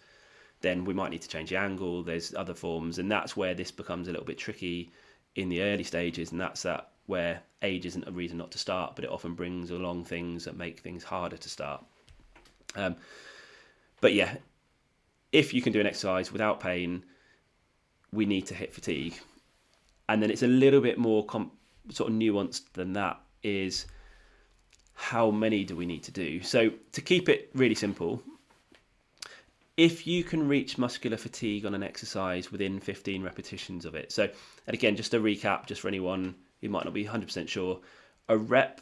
then we might need to change the angle. There's other forms, and that's where this becomes a little bit tricky in the early stages, and that's where age isn't a reason not to start, but it often brings along things that make things harder to start. But yeah, if you can do an exercise without pain, we need to hit fatigue. And then it's a little bit more sort of nuanced than that, is how many do we need to do? So to keep it really simple, if you can reach muscular fatigue on an exercise within 15 repetitions of it. So, and again, just to recap, just for anyone who might not be 100% sure, a rep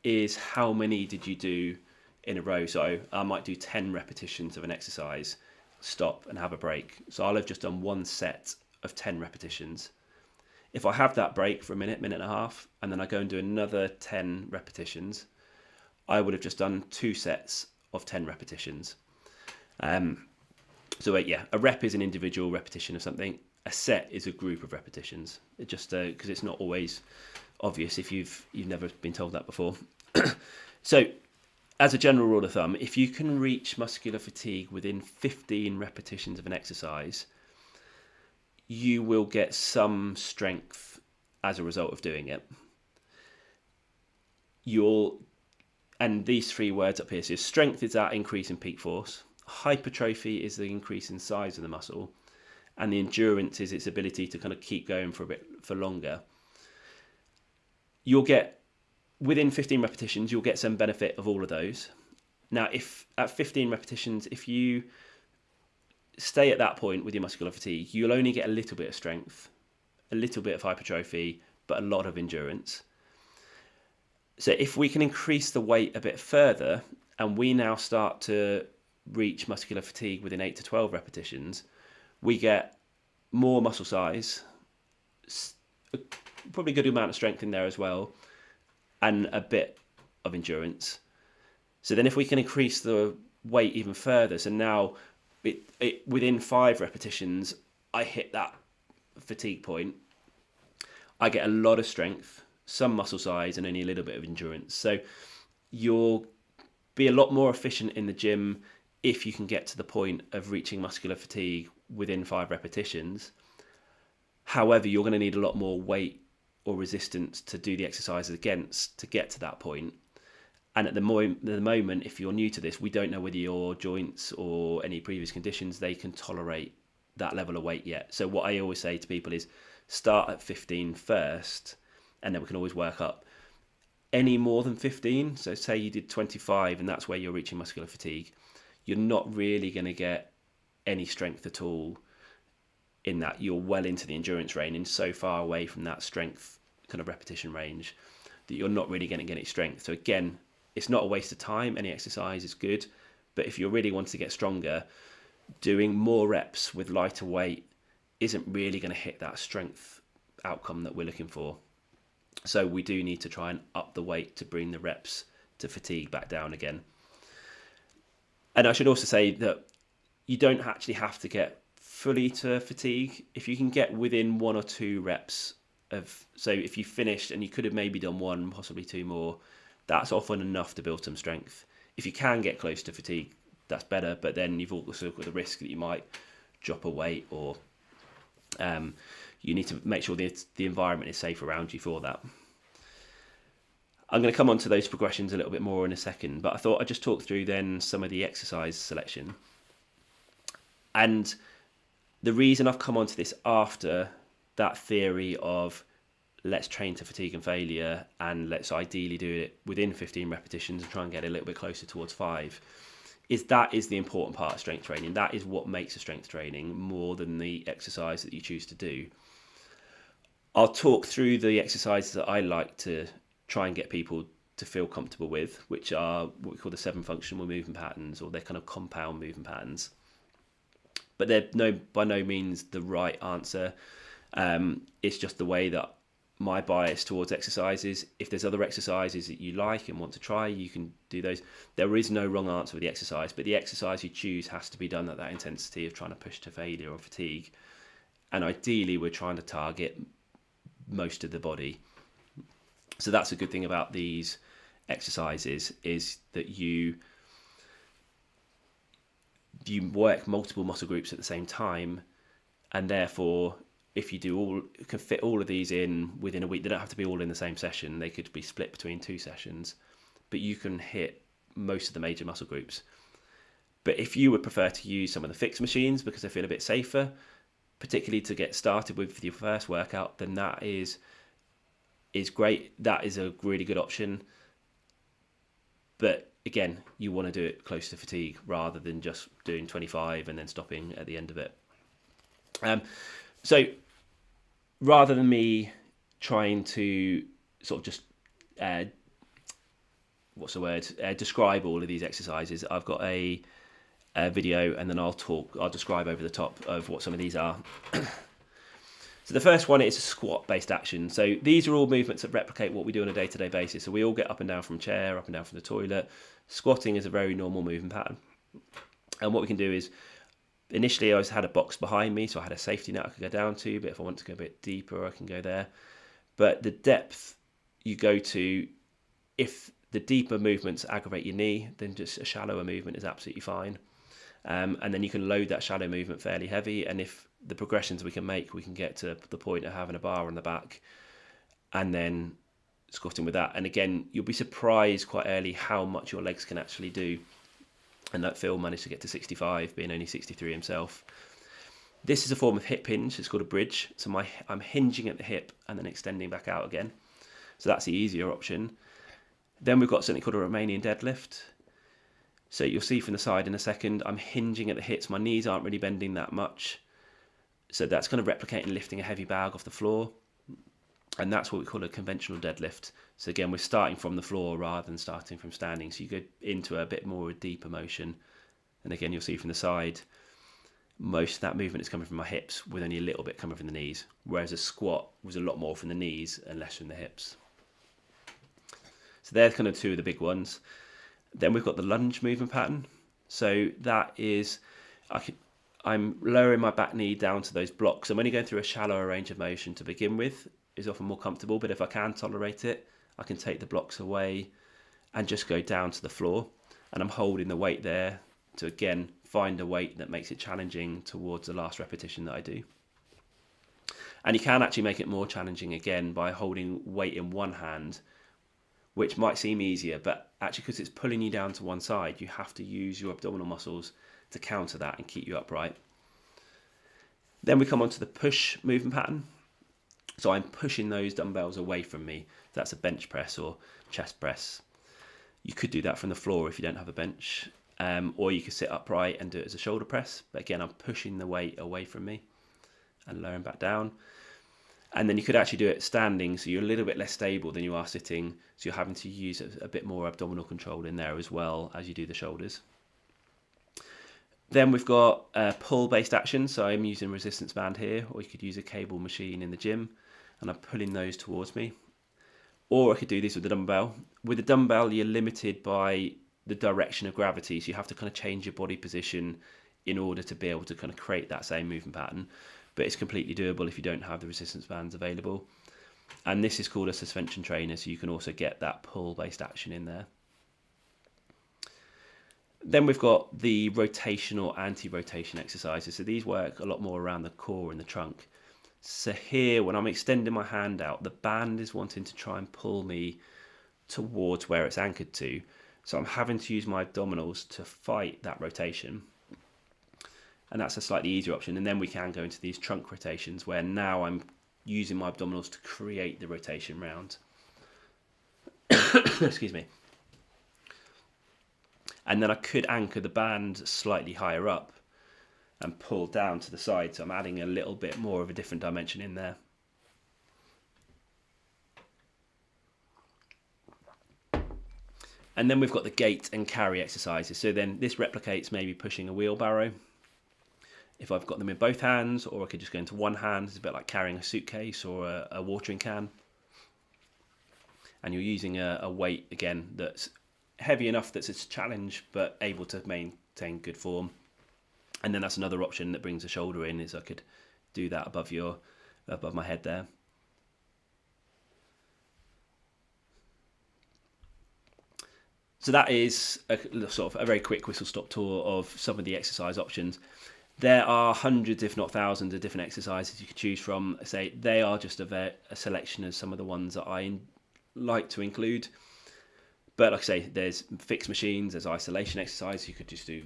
is how many did you do in a row. So I might do 10 repetitions of an exercise, stop and have a break. So I'll have just done one set of 10 repetitions. If I have that break for a minute, minute and a half, and then I go and do another 10 repetitions, I would have just done 2 sets of 10 repetitions. So yeah, a rep is an individual repetition of something. A set is a group of repetitions. It just because it's not always obvious if you've never been told that before. So, as a general rule of thumb, if you can reach muscular fatigue within 15 repetitions of an exercise, you will get some strength as a result of doing it. And these 3 words up here, so strength is that increase in peak force, hypertrophy is the increase in size of the muscle, and the endurance is its ability to kind of keep going for longer. You'll get, within 15 repetitions, you'll get some benefit of all of those. Now, if at 15 repetitions, if you stay at that point with your muscular fatigue, you'll only get a little bit of strength, a little bit of hypertrophy, but a lot of endurance. So if we can increase the weight a bit further, and we now start to reach muscular fatigue within 8 to 12 repetitions, we get more muscle size, probably a good amount of strength in there as well, and a bit of endurance. So then if we can increase the weight even further, so now within 5 repetitions, I hit that fatigue point, I get a lot of strength, some muscle size, and only a little bit of endurance. So you'll be a lot more efficient in the gym if you can get to the point of reaching muscular fatigue within 5 repetitions. However, you're going to need a lot more weight or resistance to do the exercises against to get to that point. And at the moment, if you're new to this, we don't know whether your joints or any previous conditions, they can tolerate that level of weight yet. So what I always say to people is start at 15 first, and then we can always work up. Any more than 15, so say you did 25 and that's where you're reaching muscular fatigue, you're not really going to get any strength at all in that. You're well into the endurance range and so far away from that strength kind of repetition range that you're not really going to get any strength. So again, it's not a waste of time. Any exercise is good, but if you really want to get stronger, doing more reps with lighter weight isn't really going to hit that strength outcome that we're looking for. So we do need to try and up the weight to bring the reps to fatigue back down again. And I should also say that you don't actually have to get fully to fatigue. If you can get within 1 or 2 reps of, so if you finished and you could have maybe done 1, possibly 2 more, that's often enough to build some strength. If you can get close to fatigue, that's better, but then you've also got the risk that you might drop a weight or You need to make sure the environment is safe around you for that. I'm going to come on to those progressions a little bit more in a second, but I thought I'd just talk through then some of the exercise selection. And the reason I've come on to this after that theory of let's train to fatigue and failure, and let's ideally do it within 15 repetitions and try and get a little bit closer towards 5, is that is the important part of strength training. That is what makes a strength training more than the exercise that you choose to do. I'll talk through the exercises that I like to try and get people to feel comfortable with, which are what we call the 7 functional movement patterns, or they're kind of compound movement patterns. But they're by no means the right answer. It's just the way that my bias towards exercises. If there's other exercises that you like and want to try, you can do those. There is no wrong answer with the exercise, but the exercise you choose has to be done at that intensity of trying to push to failure or fatigue. And ideally, we're trying to target most of the body. So that's a good thing about these exercises, is that you work multiple muscle groups at the same time, and therefore if you can fit all of these in within a week. They don't have to be all in the same session. They could be split between 2 sessions, but you can hit most of the major muscle groups. But if you would prefer to use some of the fixed machines because they feel a bit safer, particularly to get started with your first workout, then that is great. That is a really good option. But again, you want to do it close to fatigue rather than just doing 25 and then stopping at the end of it. So rather than me trying to sort of just describe all of these exercises, I've got a video, and then I'll describe over the top of what some of these are. So the first one is a squat based action. So these are all movements that replicate what we do on a day-to-day basis. So we all get up and down from a chair, up and down from the toilet. Squatting is a very normal movement pattern. And what we can do is, initially I always had a box behind me, so I had a safety net I could go down to, but if I want to go a bit deeper, I can go there. But the depth you go to, if the deeper movements aggravate your knee, then just a shallower movement is absolutely fine. And then you can load that shallow movement fairly heavy, and if the progressions we can get to the point of having a bar on the back and then squatting with that. And again, you'll be surprised quite early how much your legs can actually do. And that Phil managed to get to 65, being only 63 himself. This is a form of hip hinge. It's called a bridge. So I'm hinging at the hip and then extending back out again. So that's the easier option. Then we've got something called a Romanian deadlift. So you'll see from the side in a second, I'm hinging at the hips. My knees aren't really bending that much. So that's kind of replicating lifting a heavy bag off the floor. And that's what we call a conventional deadlift. So again, we're starting from the floor rather than starting from standing. So you go into a bit more deeper motion. And again, you'll see from the side, most of that movement is coming from my hips with only a little bit coming from the knees. Whereas a squat was a lot more from the knees and less from the hips. So they're kind of two of the big ones. Then we've got the lunge movement pattern. So that is, I'm lowering my back knee down to those blocks. I'm only going through a shallower range of motion to begin with. Is often more comfortable, but if I can tolerate it, I can take the blocks away and just go down to the floor, and I'm holding the weight there to again find a weight that makes it challenging towards the last repetition that I do. And you can actually make it more challenging again by holding weight in one hand, which might seem easier, but actually because it's pulling you down to one side, you have to use your abdominal muscles to counter that and keep you upright. Then we come on to the push movement pattern. So I'm pushing those dumbbells away from me. That's a bench press or chest press. You could do that from the floor if you don't have a bench, or you could sit upright and do it as a shoulder press. But again, I'm pushing the weight away from me and lowering back down. And then you could actually do it standing, so you're a little bit less stable than you are sitting. So you're having to use a bit more abdominal control in there as well as you do the shoulders. Then we've got pull-based action. So I'm using a resistance band here, or you could use a cable machine in the gym, and I'm pulling those towards me. Or I could do this with the dumbbell. With the dumbbell, you're limited by the direction of gravity, so you have to kind of change your body position in order to be able to kind of create that same movement pattern. But it's completely doable if you don't have the resistance bands available. And this is called a suspension trainer, so you can also get that pull-based action in there. Then we've got the rotation or anti-rotation exercises. So these work a lot more around the core and the trunk. So here, when I'm extending my hand out, the band is wanting to try and pull me towards where it's anchored to. So I'm having to use my abdominals to fight that rotation. And that's a slightly easier option. And then we can go into these trunk rotations where now I'm using my abdominals to create the rotation round. Excuse me. And then I could anchor the band slightly higher up and pull down to the side, so I'm adding a little bit more of a different dimension in there. And then we've got the gate and carry exercises. So then this replicates maybe pushing a wheelbarrow if I've got them in both hands, or I could just go into one hand. It's a bit like carrying a suitcase or a watering can. And you're using a weight, again, that's heavy enough that's a challenge, but able to maintain good form. And then that's another option that brings the shoulder in, is I could do that above my head there. So that is a sort of a very quick whistle-stop tour of some of the exercise options. There are hundreds, if not thousands, of different exercises you could choose from. Say they are just a selection of some of the ones that I like to include. But like I say, there's fixed machines, there's isolation exercise. You could just do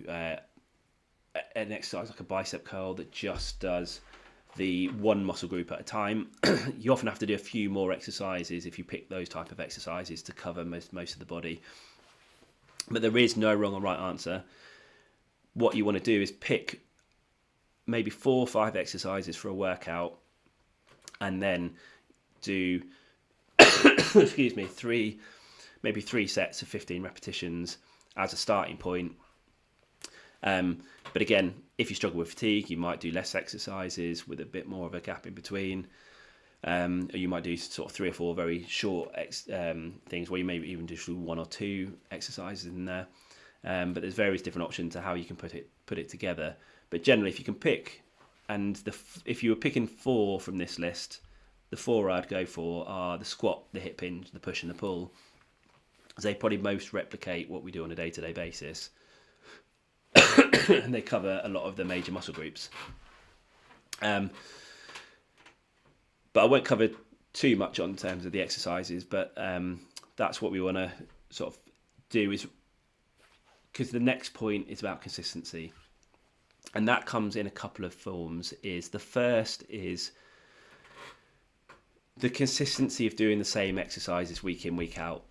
an exercise like a bicep curl that just does the one muscle group at a time. You often have to do a few more exercises if you pick those type of exercises to cover most of the body. But there is no wrong or right answer. What you want to do is pick maybe 4 or 5 exercises for a workout, and then do excuse me, 3 sets of 15 repetitions as a starting point. But again, if you struggle with fatigue, you might do less exercises with a bit more of a gap in between. Or you might do sort of 3 or 4 very short things where you maybe even do 1 or 2 exercises in there. But there's various different options to how you can put it together. But generally, if you can pick, and if you were picking 4 from this list, the 4 I'd go for are the squat, the hip hinge, the push and the pull. They probably most replicate what we do on a day-to-day basis. And they cover a lot of the major muscle groups. But I won't cover too much on terms of the exercises, but that's what we want to sort of do, is because the next point is about consistency. And that comes in a couple of forms. The first is the consistency of doing the same exercises week in, week out.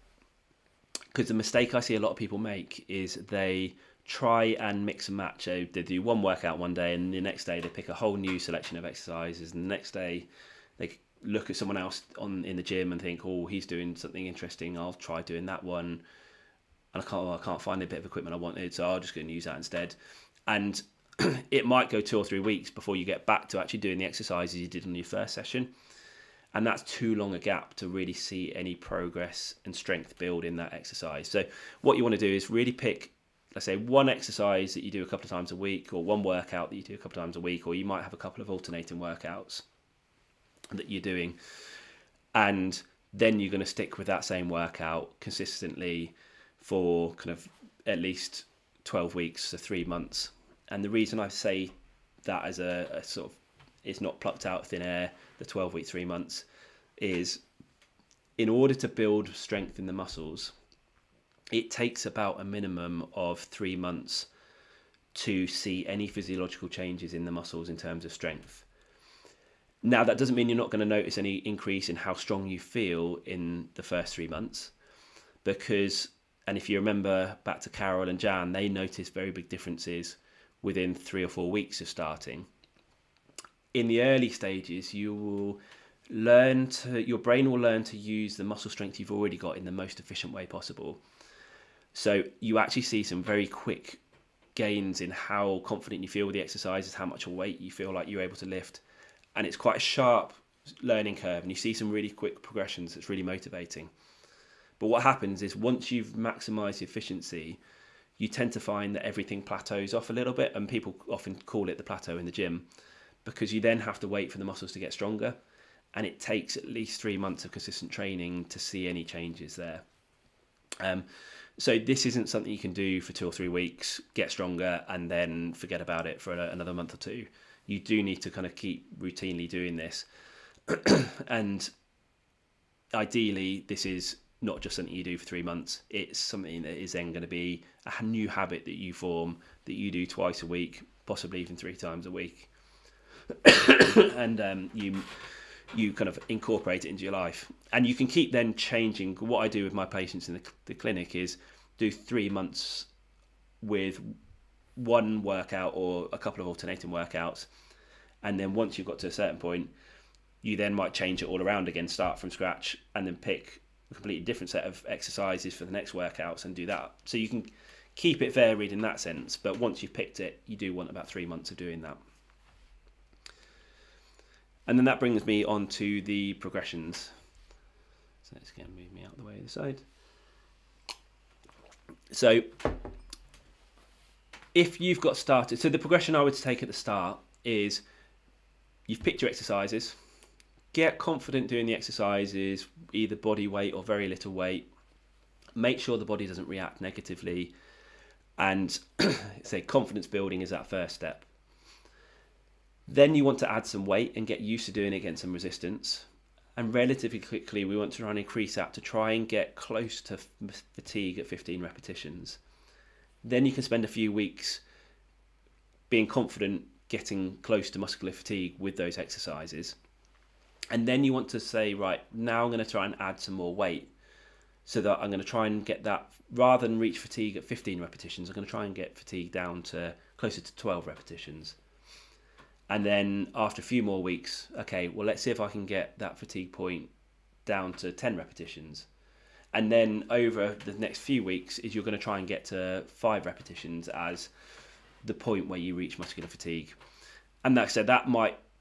Because the mistake I see a lot of people make is they try and mix and match. So they do one workout one day, and the next day they pick a whole new selection of exercises, and the next day they look at someone else in the gym and think, oh, he's doing something interesting, I'll try doing that one, and I can't find a bit of equipment I wanted, so I'll just go and use that instead. And it might go 2 or 3 weeks before you get back to actually doing the exercises you did on your first session, and that's too long a gap to really see any progress and strength build in that exercise. So what you want to do is really pick, let's say, one exercise that you do a couple of times a week, or one workout that you do a couple of times a week, or you might have a couple of alternating workouts that you're doing, and then you're going to stick with that same workout consistently for kind of at least 12 weeks to 3 months. And the reason I say that as a sort of, it's not plucked out of thin air, the 12 weeks, 3 months, is in order to build strength in the muscles, it takes about a minimum of 3 months to see any physiological changes in the muscles in terms of strength. Now, that doesn't mean you're not going to notice any increase in how strong you feel in the first 3 months, because, and if you remember back to Carol and Jan, they noticed very big differences within 3 or 4 weeks of starting. In the early stages, your brain will learn to use the muscle strength you've already got in the most efficient way possible. So you actually see some very quick gains in how confident you feel with the exercises, how much weight you feel like you're able to lift. And it's quite a sharp learning curve, and you see some really quick progressions. It's really motivating. But what happens is once you've maximised the efficiency, you tend to find that everything plateaus off a little bit, and people often call it the plateau in the gym, because you then have to wait for the muscles to get stronger, and it takes at least 3 months of consistent training to see any changes there. So this isn't something you can do for 2 or 3 weeks, get stronger, and then forget about it for another month or two. You do need to kind of keep routinely doing this. And ideally, this is not just something you do for 3 months. It's something that is then going to be a new habit that you form, that you do twice a week, possibly even 3 times a week. And you kind of incorporate it into your life. And you can keep then changing. What I do with my patients in the clinic is do 3 months with one workout or a couple of alternating workouts. And then once you've got to a certain point, you then might change it all around again, start from scratch, and then pick a completely different set of exercises for the next workouts and do that. So you can keep it varied in that sense, but once you've picked it, you do want about 3 months of doing that. And then that brings me on to the progressions. So let's again move me out of the way of the side. So if you've got started, so the progression I would take at the start is you've picked your exercises, get confident doing the exercises, either body weight or very little weight. Make sure the body doesn't react negatively. And say confidence building is that first step. Then you want to add some weight and get used to doing it against some resistance. And relatively quickly, we want to try and increase that to try and get close to fatigue at 15 repetitions. Then you can spend a few weeks being confident, getting close to muscular fatigue with those exercises. And then you want to say, right, now I'm going to try and add some more weight so that I'm going to try and get that, rather than reach fatigue at 15 repetitions, I'm going to try and get fatigue down to closer to 12 repetitions. And then after a few more weeks, okay, well, let's see if I can get that fatigue point down to 10 repetitions. And then over the next few weeks is you're going to try and get to 5 repetitions as the point where you reach muscular fatigue. And like I said, that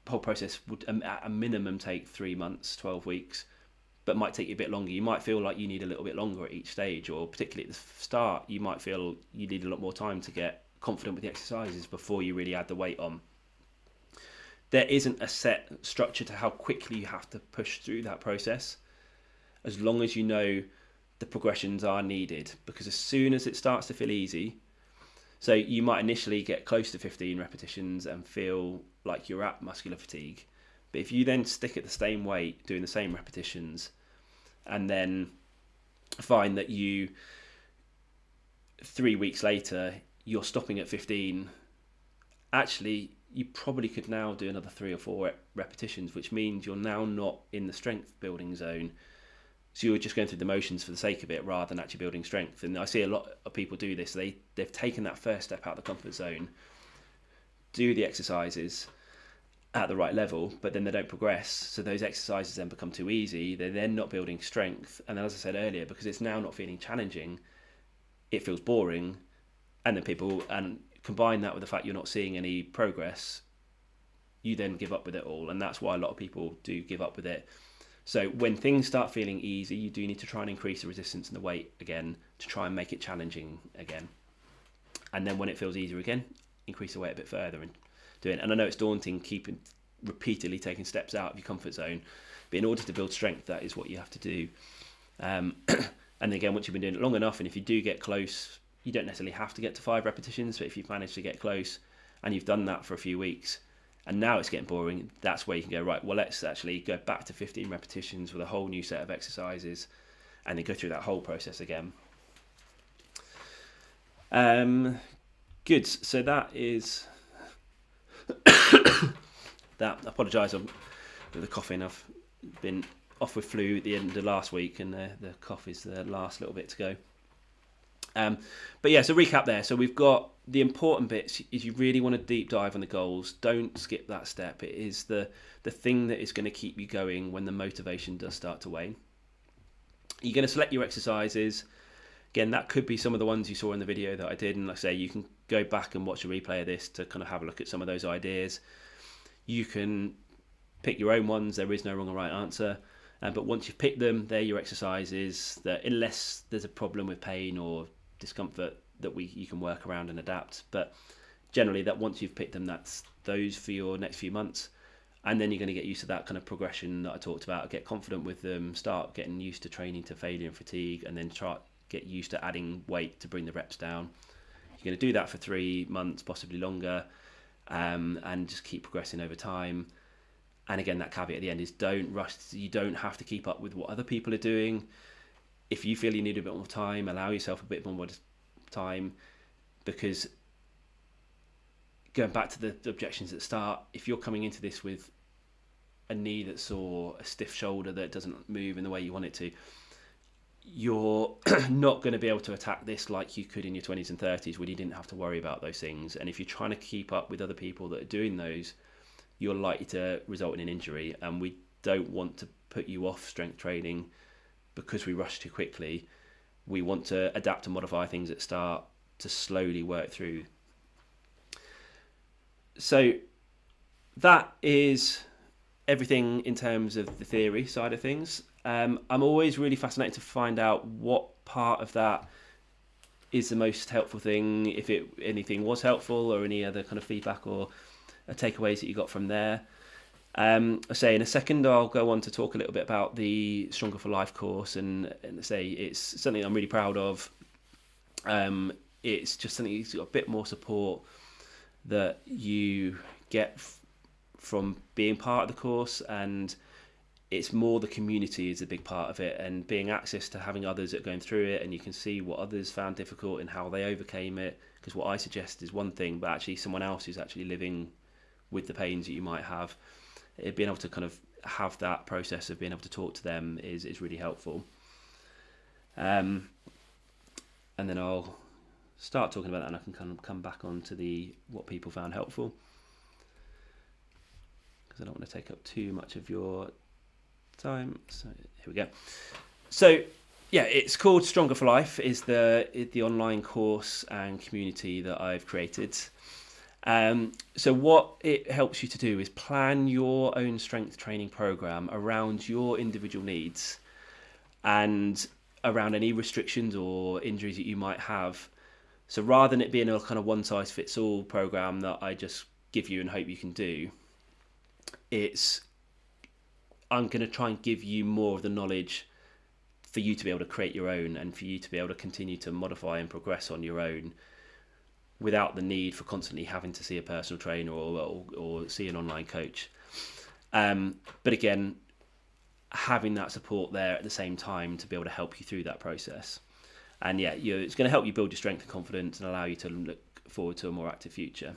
whole process would at a minimum take 3 months, 12 weeks, but might take you a bit longer. You might feel like you need a little bit longer at each stage, or particularly at the start, you might feel you need a lot more time to get confident with the exercises before you really add the weight on. There isn't a set structure to how quickly you have to push through that process, as long as you know the progressions are needed, because as soon as it starts to feel easy, so you might initially get close to 15 repetitions and feel like you're at muscular fatigue, but if you then stick at the same weight, doing the same repetitions, and then find that 3 weeks later, you're stopping at 15, actually, you probably could now do another 3 or 4 repetitions, which means you're now not in the strength building zone. So you're just going through the motions for the sake of it rather than actually building strength. And I see a lot of people do this. They've taken that first step out of the comfort zone, do the exercises at the right level, but then they don't progress. So those exercises then become too easy. They're then not building strength. And then, as I said earlier, because it's now not feeling challenging, it feels boring. And then and combine that with the fact you're not seeing any progress, you then give up with it all. And that's why a lot of people do give up with it. So when things start feeling easy, you do need to try and increase the resistance and the weight again to try and make it challenging again. And then when it feels easier again, increase the weight a bit further and do it. And I know it's daunting repeatedly taking steps out of your comfort zone, but in order to build strength, that is what you have to do. And again, once you've been doing it long enough, and if you do get close, you don't necessarily have to get to 5 repetitions, but if you've managed to get close and you've done that for a few weeks, and now it's getting boring, that's where you can go, right, well, let's actually go back to 15 repetitions with a whole new set of exercises and then go through that whole process again. Good, so that is that. I apologise for the coughing. I've been off with flu at the end of last week, and the cough is the last little bit to go. But yeah, so recap there. So we've got the important bits is you really want to deep dive on the goals. Don't skip that step. It is the thing that is going to keep you going when the motivation does start to wane. You're going to select your exercises. Again, that could be some of the ones you saw in the video that I did. And like I say, you can go back and watch a replay of this to kind of have a look at some of those ideas. You can pick your own ones. There is no wrong or right answer. But once you've picked them, they're your exercises that, unless there's a problem with pain or discomfort, that you can work around and adapt. But generally, that once you've picked them, that's those for your next few months. And then you're going to get used to that kind of progression that I talked about. Get confident with them, start getting used to training to failure and fatigue, and then get used to adding weight to bring the reps down. You're going to do that for 3 months, possibly longer, and just keep progressing over time. And again, that caveat at the end is don't rush. You don't have to keep up with what other people are doing. If you feel you need a bit more time, allow yourself a bit more time, because going back to the objections at the start, if you're coming into this with a knee that's sore, a stiff shoulder that doesn't move in the way you want it to, you're not going to be able to attack this like you could in your 20s and 30s when you didn't have to worry about those things. And if you're trying to keep up with other people that are doing those, you're likely to result in an injury. And we don't want to put you off strength training because we rush too quickly. We want to adapt and modify things at start to slowly work through. So that is everything in terms of the theory side of things. I'm always really fascinated to find out what part of that is the most helpful thing, if anything was helpful, or any other kind of feedback or takeaways that you got from there. I say in a second I'll go on to talk a little bit about the Stronger for Life course, and say it's something I'm really proud of. It's just something that's got a bit more support that you get from being part of the course, and it's more the community is a big part of it, and being access to having others that are going through it, and you can see what others found difficult and how they overcame it, because what I suggest is one thing, but actually someone else who's actually living with the pains that you might have, being able to kind of have that process of being able to talk to them is really helpful. And then I'll start talking about that, and I can kind of come back on to what people found helpful, because I don't want to take up too much of your time. So here we go. So yeah, it's called Stronger for Life, is the online course and community that I've created. So what it helps you to do is plan your own strength training program around your individual needs and around any restrictions or injuries that you might have. So rather than it being a kind of one size fits all program that I just give you and hope you can do, I'm going to try and give you more of the knowledge for you to be able to create your own, and for you to be able to continue to modify and progress on your own without the need for constantly having to see a personal trainer or see an online coach. But again, having that support there at the same time to be able to help you through that process. And yeah, it's going to help you build your strength and confidence and allow you to look forward to a more active future.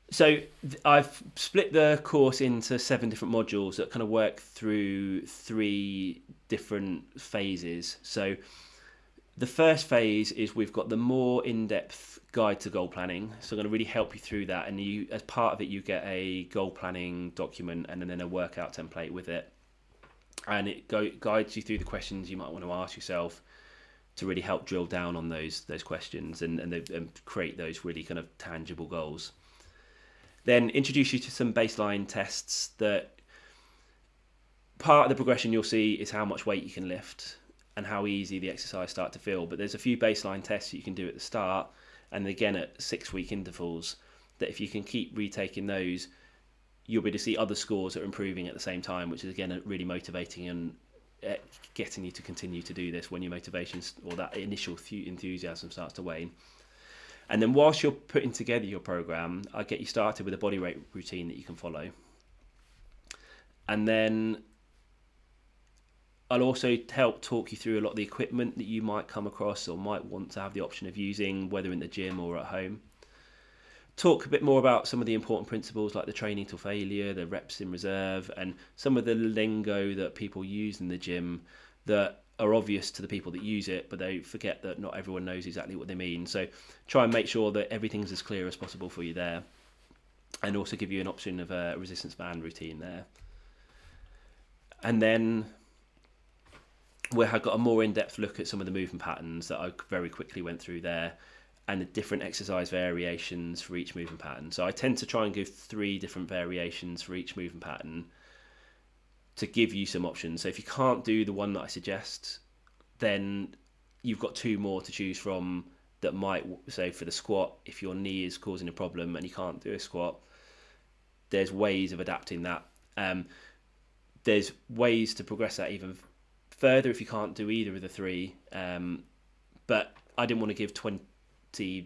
So I've split the course into 7 different modules that kind of work through 3 different phases. So the first phase is we've got the more in-depth guide to goal planning. So I'm going to really help you through that. And you, as part of it, you get a goal planning document and then a workout template with it. And it guides you through the questions you might want to ask yourself to really help drill down on those questions and create those really kind of tangible goals. Then introduce you to some baseline tests that part of the progression you'll see is how much weight you can lift and how easy the exercise start to feel. But there's a few baseline tests that you can do at the start, and again at 6-week intervals, that if you can keep retaking those, you'll be able to see other scores that are improving at the same time, which is again really motivating and getting you to continue to do this when your motivation or that initial enthusiasm starts to wane. And then whilst you're putting together your program, I get you started with a body weight routine that you can follow. And then I'll also help talk you through a lot of the equipment that you might come across or might want to have the option of using, whether in the gym or at home. Talk a bit more about some of the important principles like the training to failure, the reps in reserve, and some of the lingo that people use in the gym that are obvious to the people that use it, but they forget that not everyone knows exactly what they mean. So try and make sure that everything's as clear as possible for you there, and also give you an option of a resistance band routine there. And then we have got a more in-depth look at some of the movement patterns that I very quickly went through there, and the different exercise variations for each movement pattern. So I tend to try and give 3 different variations for each movement pattern to give you some options. So if you can't do the one that I suggest, then you've got 2 more to choose from that might, say for the squat, if your knee is causing a problem and you can't do a squat, there's ways of adapting that. There's ways to progress that even further if you can't do either of the three. But I didn't want to give 20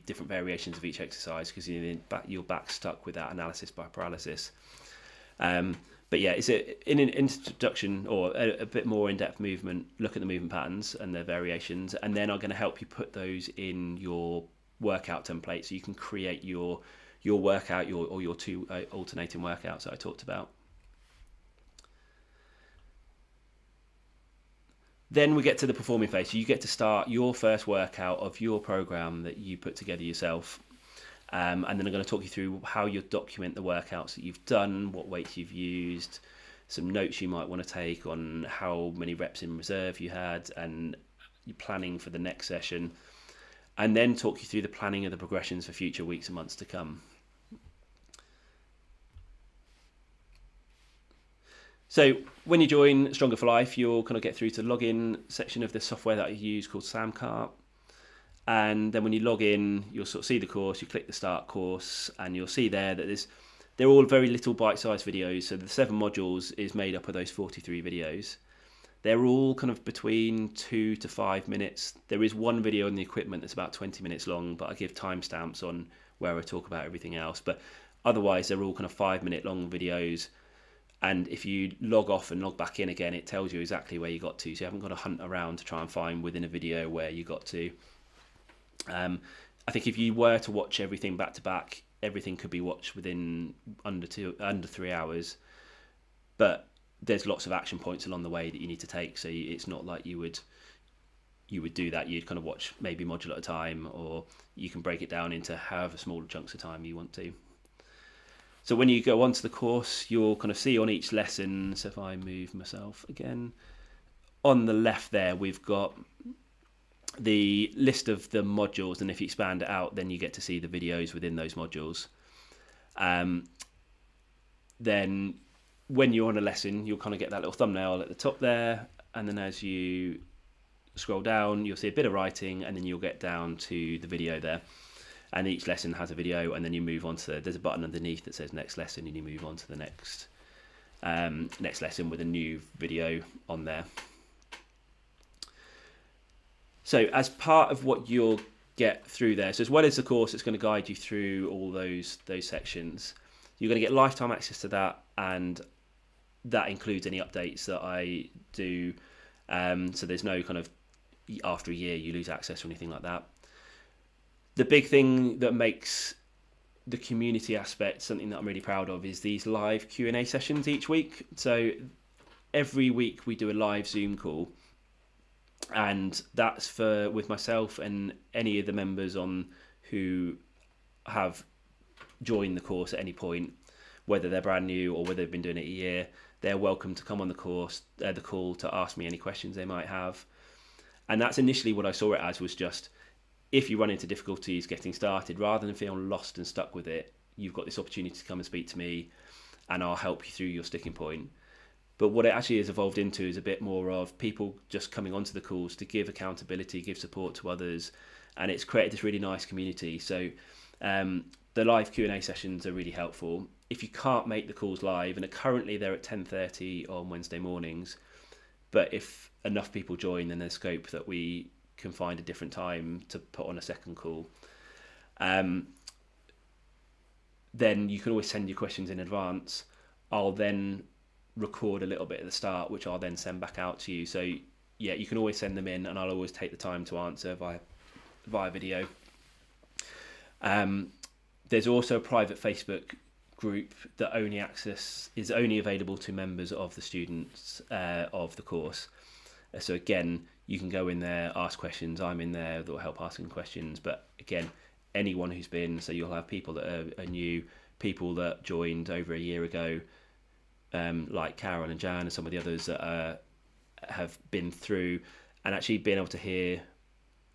different variations of each exercise because you're back stuck with that analysis by paralysis. But yeah, it's in an introduction or a bit more in-depth movement, look at the movement patterns and their variations, and then I'm going to help you put those in your workout template so you can create your workout, your two alternating workouts that I talked about. Then we get to the performing phase. So you get to start your first workout of your program that you put together yourself. And then I'm going to talk you through how you document the workouts that you've done, what weights you've used, some notes you might want to take on how many reps in reserve you had, and your planning for the next session. And then talk you through the planning of the progressions for future weeks and months to come. So when you join Stronger for Life, you'll kind of get through to the login section of the software that I use called Samcart. And then when you log in, you'll sort of see the course, you click the start course, and you'll see there that they're all very little bite-sized videos. So the 7 modules is made up of those 43 videos. They're all kind of between 2 to 5 minutes. There is one video on the equipment that's about 20 minutes long, but I give timestamps on where I talk about everything else. But otherwise, they're all kind of 5-minute long videos. And if you log off and log back in again, it tells you exactly where you got to. So you haven't got to hunt around to try and find within a video where you got to. I think if you were to watch everything back to back, everything could be watched within under 3 hours. But there's lots of action points along the way that you need to take. So it's not like you would do that. You'd kind of watch maybe module at a time, or you can break it down into however small chunks of time you want to. So when you go onto the course, you'll kind of see on each lesson. So if I move myself again, on the left there, we've got the list of the modules, and if you expand it out, then you get to see the videos within those modules. Then when you're on a lesson, you'll kind of get that little thumbnail at the top there, and then as you scroll down, you'll see a bit of writing, and then you'll get down to the video there. And each lesson has a video, and then you move on to, there's a button underneath that says next lesson, and you move on to the next lesson with a new video on there. So as part of what you'll get through there, so as well as the course, it's going to guide you through all those sections. You're going to get lifetime access to that, and that includes any updates that I do. So there's no kind of after a year you lose access or anything like that. The big thing that makes the community aspect something that I'm really proud of is these live Q&A sessions each week. So every week we do a live Zoom call, and that's with myself and any of the members on who have joined the course at any point, whether they're brand new or whether they've been doing it a year. They're welcome to come on the call to ask me any questions they might have. And that's initially what I saw it as, was just, if you run into difficulties getting started, rather than feeling lost and stuck with it, you've got this opportunity to come and speak to me, and I'll help you through your sticking point. But what it actually has evolved into is a bit more of people just coming onto the calls to give accountability, give support to others, and it's created this really nice community. So the live Q&A sessions are really helpful. If you can't make the calls live, and currently they're at 10:30 on Wednesday mornings, but if enough people join, then there's scope that we can find a different time to put on a second call. Then you can always send your questions in advance. I'll then record a little bit at the start, which I'll then send back out to you. So yeah, you can always send them in, and I'll always take the time to answer via video. There's also a private Facebook group that is only available to members of the students of the course. So again, you can go in there, ask questions. I'm in there that will help asking questions. But again, anyone who's been, so you'll have people that are new, people that joined over a year ago, like Carol and Jan and some of the others that have been through, and actually being able to hear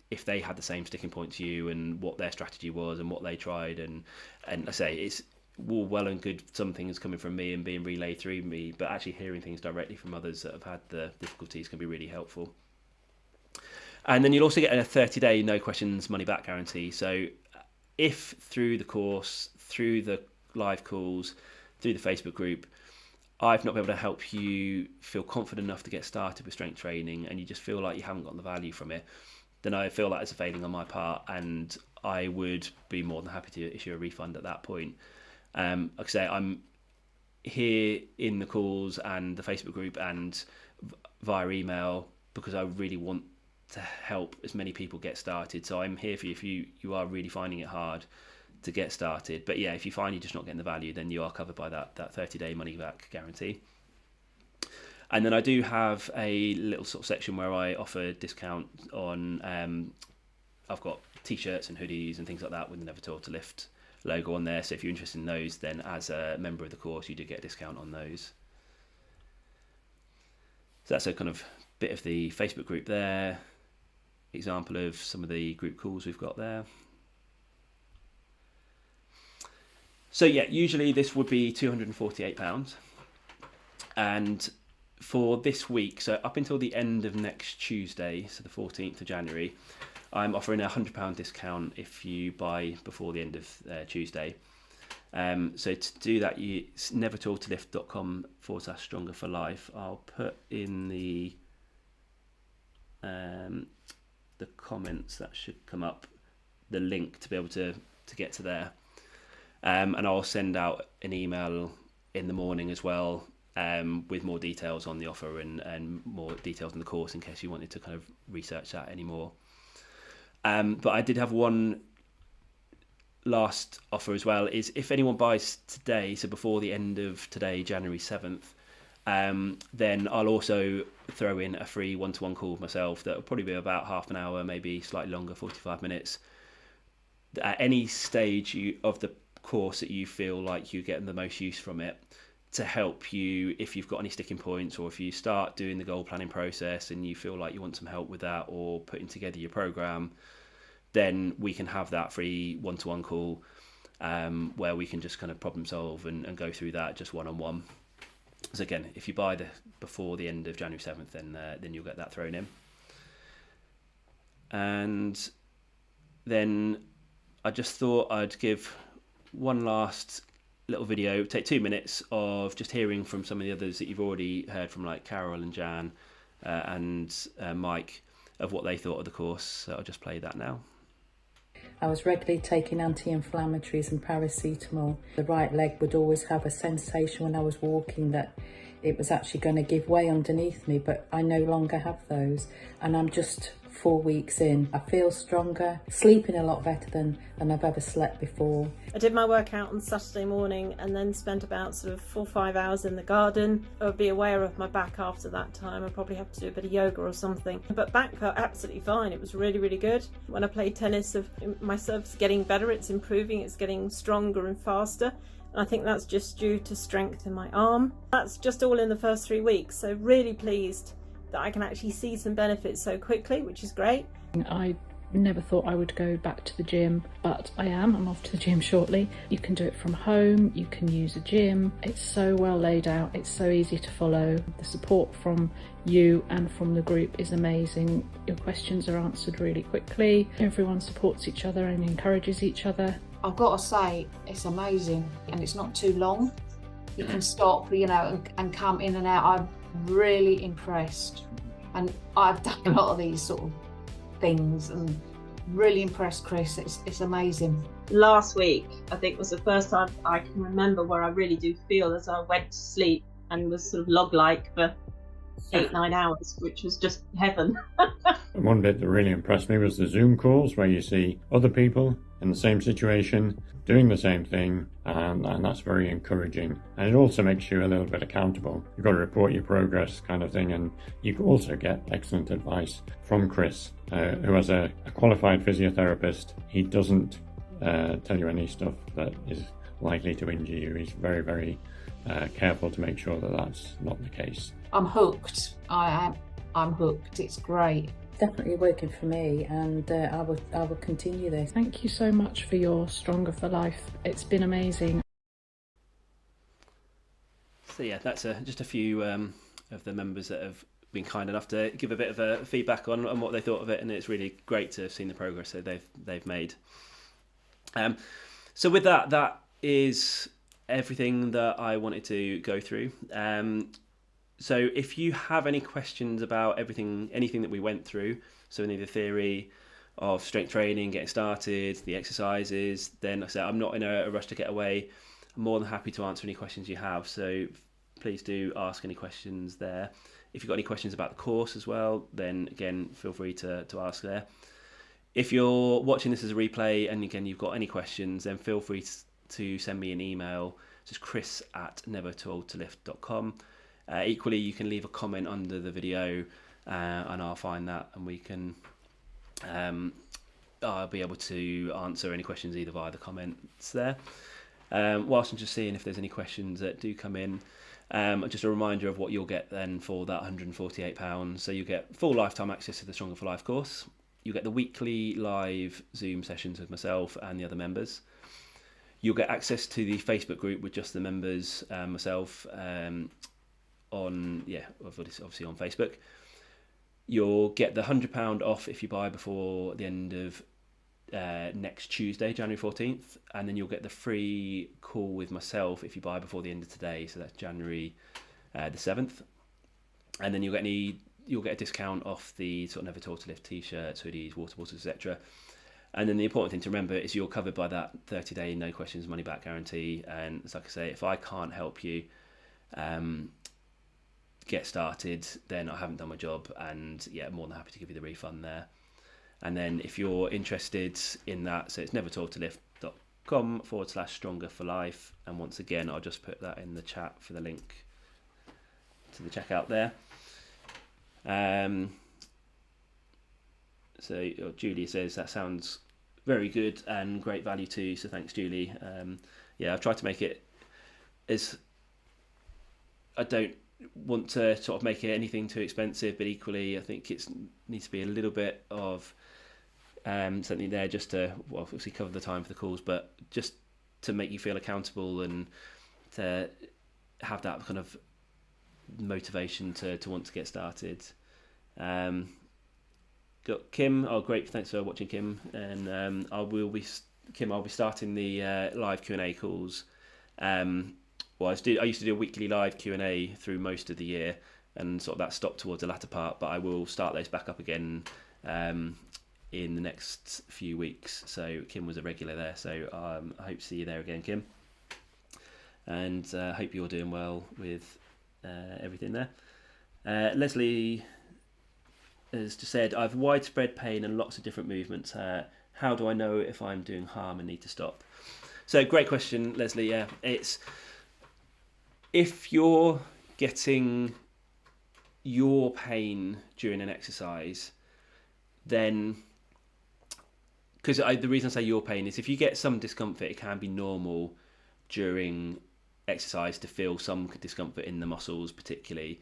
if they had the same sticking point to you and what their strategy was and what they tried. And I say it's all well and good, some things coming from me and being relayed through me, but actually hearing things directly from others that have had the difficulties can be really helpful. And then you'll also get a 30-day no questions money back guarantee. So if through the course, through the live calls, through the Facebook group, I've not been able to help you feel confident enough to get started with strength training, and you just feel like you haven't gotten the value from it, then I feel that it's a failing on my part, and I would be more than happy to issue a refund at that point. Like I say, I'm here in the calls and the Facebook group and via email because I really want to help as many people get started. So I'm here for you if you are really finding it hard to get started. But yeah, if you find you're just not getting the value, then you are covered by that 30-day money back guarantee. And then I do have a little sort of section where I offer discount on, I've got t-shirts and hoodies and things like that with the Never Toil to Lift logo on there. So if you're interested in those, then as a member of the course, you do get a discount on those. So that's a kind of bit of the Facebook group there. Example of some of the group calls we've got there. So yeah, usually this would be £248. And for this week, so up until the end of next Tuesday, so the 14th of January, I'm offering a £100 discount if you buy before the end of Tuesday. So to do that, it's nevertoiltolift.com/stronger for life. I'll put in the comments, that should come up, the link to be able to get to there. And I'll send out an email in the morning as well, with more details on the offer and more details on the course in case you wanted to kind of research that anymore. But I did have one last offer as well, is if anyone buys today, so before the end of today, January 7th, then I'll also throw in a free one-to-one call with myself that will probably be about half an hour, maybe slightly longer, 45 minutes. At any stage of the course that you feel like you're getting the most use from it, to help you if you've got any sticking points, or if you start doing the goal planning process and you feel like you want some help with that, or putting together your program, then we can have that free one-to-one call where we can just kind of problem solve and go through that just one-on-one. So again, if you buy before the end of January 7th, then you'll get that thrown in. And then I just thought I'd give one last little video, take 2 minutes of just hearing from some of the others that you've already heard from, like Carol and Jan and Mike, of what they thought of the course. So I'll just play that now. I was regularly taking anti-inflammatories and paracetamol. The right leg would always have a sensation when I was walking that it was actually going to give way underneath me, but I no longer have those, and I'm just 4 weeks in. I feel stronger, sleeping a lot better than I've ever slept before. I did my workout on Saturday morning and then spent about sort of 4 or 5 hours in the garden. I would be aware of my back after that time. I'd probably have to do a bit of yoga or something. But back felt absolutely fine. It was really, really good. When I played tennis, my serve's getting better, it's improving, it's getting stronger and faster. And I think that's just due to strength in my arm. That's just all in the first 3 weeks. So really pleased that I can actually see some benefits so quickly, which is great. I never thought I would go back to the gym, but I am. I'm off to the gym shortly. You can do it from home, you can use a gym. It's so well laid out, it's so easy to follow. The support from you and from the group is amazing. Your questions are answered really quickly. Everyone supports each other and encourages each other. I've got to say, it's amazing, and it's not too long. You can stop, and come in and out. I'm really impressed, and I've done a lot of these sort of things, and really impressed, Chris. It's amazing. Last week, I think, was the first time I can remember where I really do feel as I went to sleep and was sort of log-like for 8-9 hours, which was just heaven. One bit that really impressed me was the Zoom calls where you see other people in the same situation doing the same thing, and that's very encouraging. And it also makes you a little bit accountable. You've got to report your progress kind of thing, and you can also get excellent advice from Chris, who is a qualified physiotherapist. He doesn't tell you any stuff that is likely to injure you. He's very, very careful to make sure that that's not the case. I'm hooked. I'm hooked. It's great. Definitely working for me, and I will continue this. Thank you so much for your Stronger for Life. It's been amazing. So yeah, that's just a few of the members that have been kind enough to give a bit of feedback on what they thought of it, and it's really great to have seen the progress that they've made. So with that is everything that I wanted to go through. So if you have any questions about anything that we went through, so any of the theory of strength training, getting started, the exercises, then like I said, I'm not in a rush to get away. I'm more than happy to answer any questions you have. So please do ask any questions there. If you've got any questions about the course as well, then again, feel free to ask there. If you're watching this as a replay and again, you've got any questions, then feel free to send me an email, just chris@nevertooldtolift.com. Equally, you can leave a comment under the video and I'll find that and we can I'll be able to answer any questions either via the comments there. Whilst I'm just seeing if there's any questions that do come in, just a reminder of what you'll get then for that £148. So you get full lifetime access to the Stronger for Life course. You get the weekly live Zoom sessions with myself and the other members. You'll get access to the Facebook group with just the members, myself, obviously on Facebook. You'll get the £100 off if you buy before the end of next Tuesday, January 14th, and then you'll get the free call with myself if you buy before the end of today, so that's January the 7th. And then you'll get a discount off the sort of Never Taught to Lift t-shirts, hoodies, water bottles, etc. And then the important thing to remember is you're covered by that 30-day no questions money back guarantee. And it's like I say, if I can't help you get started, then I haven't done my job, and I'm more than happy to give you the refund there. And then if you're interested in that, so it's nevertaughttolift.com/stronger for life, and once again I'll just put that in the chat for the link to the checkout there. So Julie says that sounds very good and great value too, so thanks Julie. I've tried to make it as, I don't want to sort of make it anything too expensive, but equally I think it needs to be a little bit of something there just to obviously cover the time for the calls, but just to make you feel accountable and to have that kind of motivation to want to get started. Got Kim. Oh great, thanks for watching Kim. And I'll be starting the live Q&A calls. I used to do a weekly live Q&A through most of the year, and sort of that stopped towards the latter part, but I will start those back up again in the next few weeks. So Kim was a regular there, so I hope to see you there again, Kim. And hope you're doing well with everything there. Leslie has just said, I have widespread pain and lots of different movements. How do I know if I'm doing harm and need to stop? So great question, Leslie. Yeah, it's if you're getting your pain during an exercise, then, because the reason I say your pain is if you get some discomfort, it can be normal during exercise to feel some discomfort in the muscles, particularly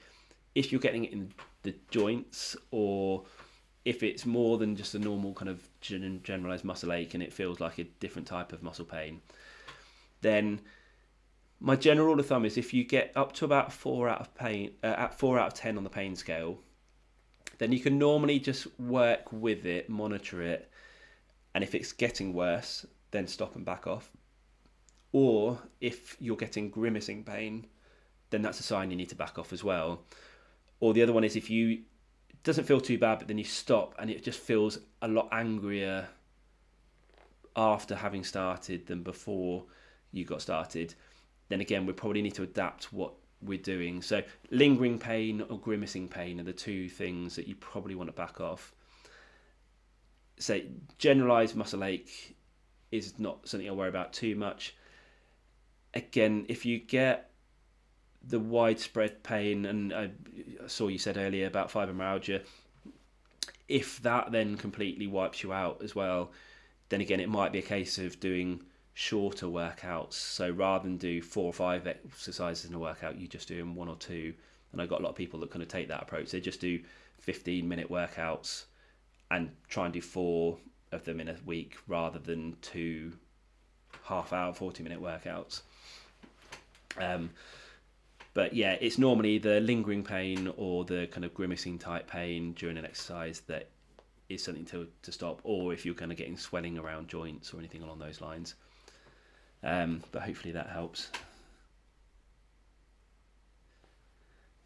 if you're getting it in the joints, or if it's more than just a normal kind of generalized muscle ache and it feels like a different type of muscle pain, then my general rule of thumb is if you get up to about 4 out of 10 on the pain scale, then you can normally just work with it, monitor it, and if it's getting worse, then stop and back off. Or if you're getting grimacing pain, then that's a sign you need to back off as well. Or the other one is if it doesn't feel too bad, but then you stop and it just feels a lot angrier after having started than before you got started, then again we probably need to adapt what we're doing. So lingering pain or grimacing pain are the two things that you probably want to back off. So generalized muscle ache is not something I worry about too much. Again, if you get the widespread pain, and I saw you said earlier about fibromyalgia, if that then completely wipes you out as well, then again it might be a case of doing shorter workouts. So rather than do 4 or 5 exercises in a workout, you just do them 1 or 2. And I got a lot of people that kind of take that approach. They just do 15-minute workouts and try and do 4 of them in a week rather than 2 half-hour 40-minute workouts. But yeah, it's normally the lingering pain or the kind of grimacing type pain during an exercise that is something to stop, or if you're kind of getting swelling around joints or anything along those lines. But hopefully that helps.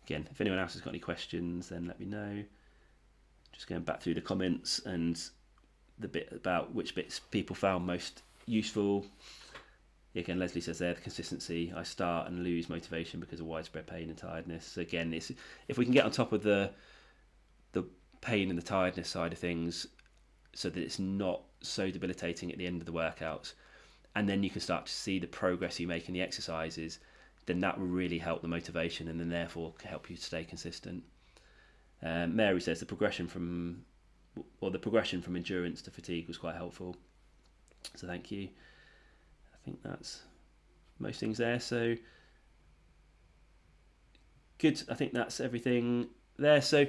again, if anyone else has got any questions, then let me know. Just going back through the comments and the bit about which bits people found most useful. Again, Leslie says there, the consistency. I start and lose motivation because of widespread pain and tiredness. So again, if we can get on top of the pain and the tiredness side of things, so that it's not so debilitating at the end of the workouts, and then you can start to see the progress you make in the exercises, then that will really help the motivation, and then therefore help you stay consistent. Mary says the progression from endurance to fatigue was quite helpful. So thank you. I think that's most things there. So good. I think that's everything there. So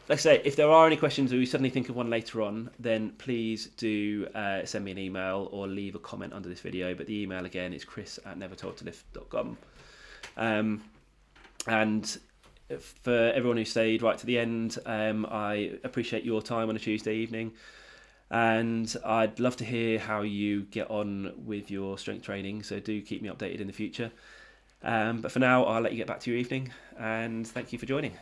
like I say, if there are any questions or you suddenly think of one later on, then please do send me an email or leave a comment under this video. But the email again is chris@nevertoldtolift.com. And for everyone who stayed right to the end, I appreciate your time on a Tuesday evening. And I'd love to hear how you get on with your strength training, so do keep me updated in the future. But for now, I'll let you get back to your evening, and thank you for joining.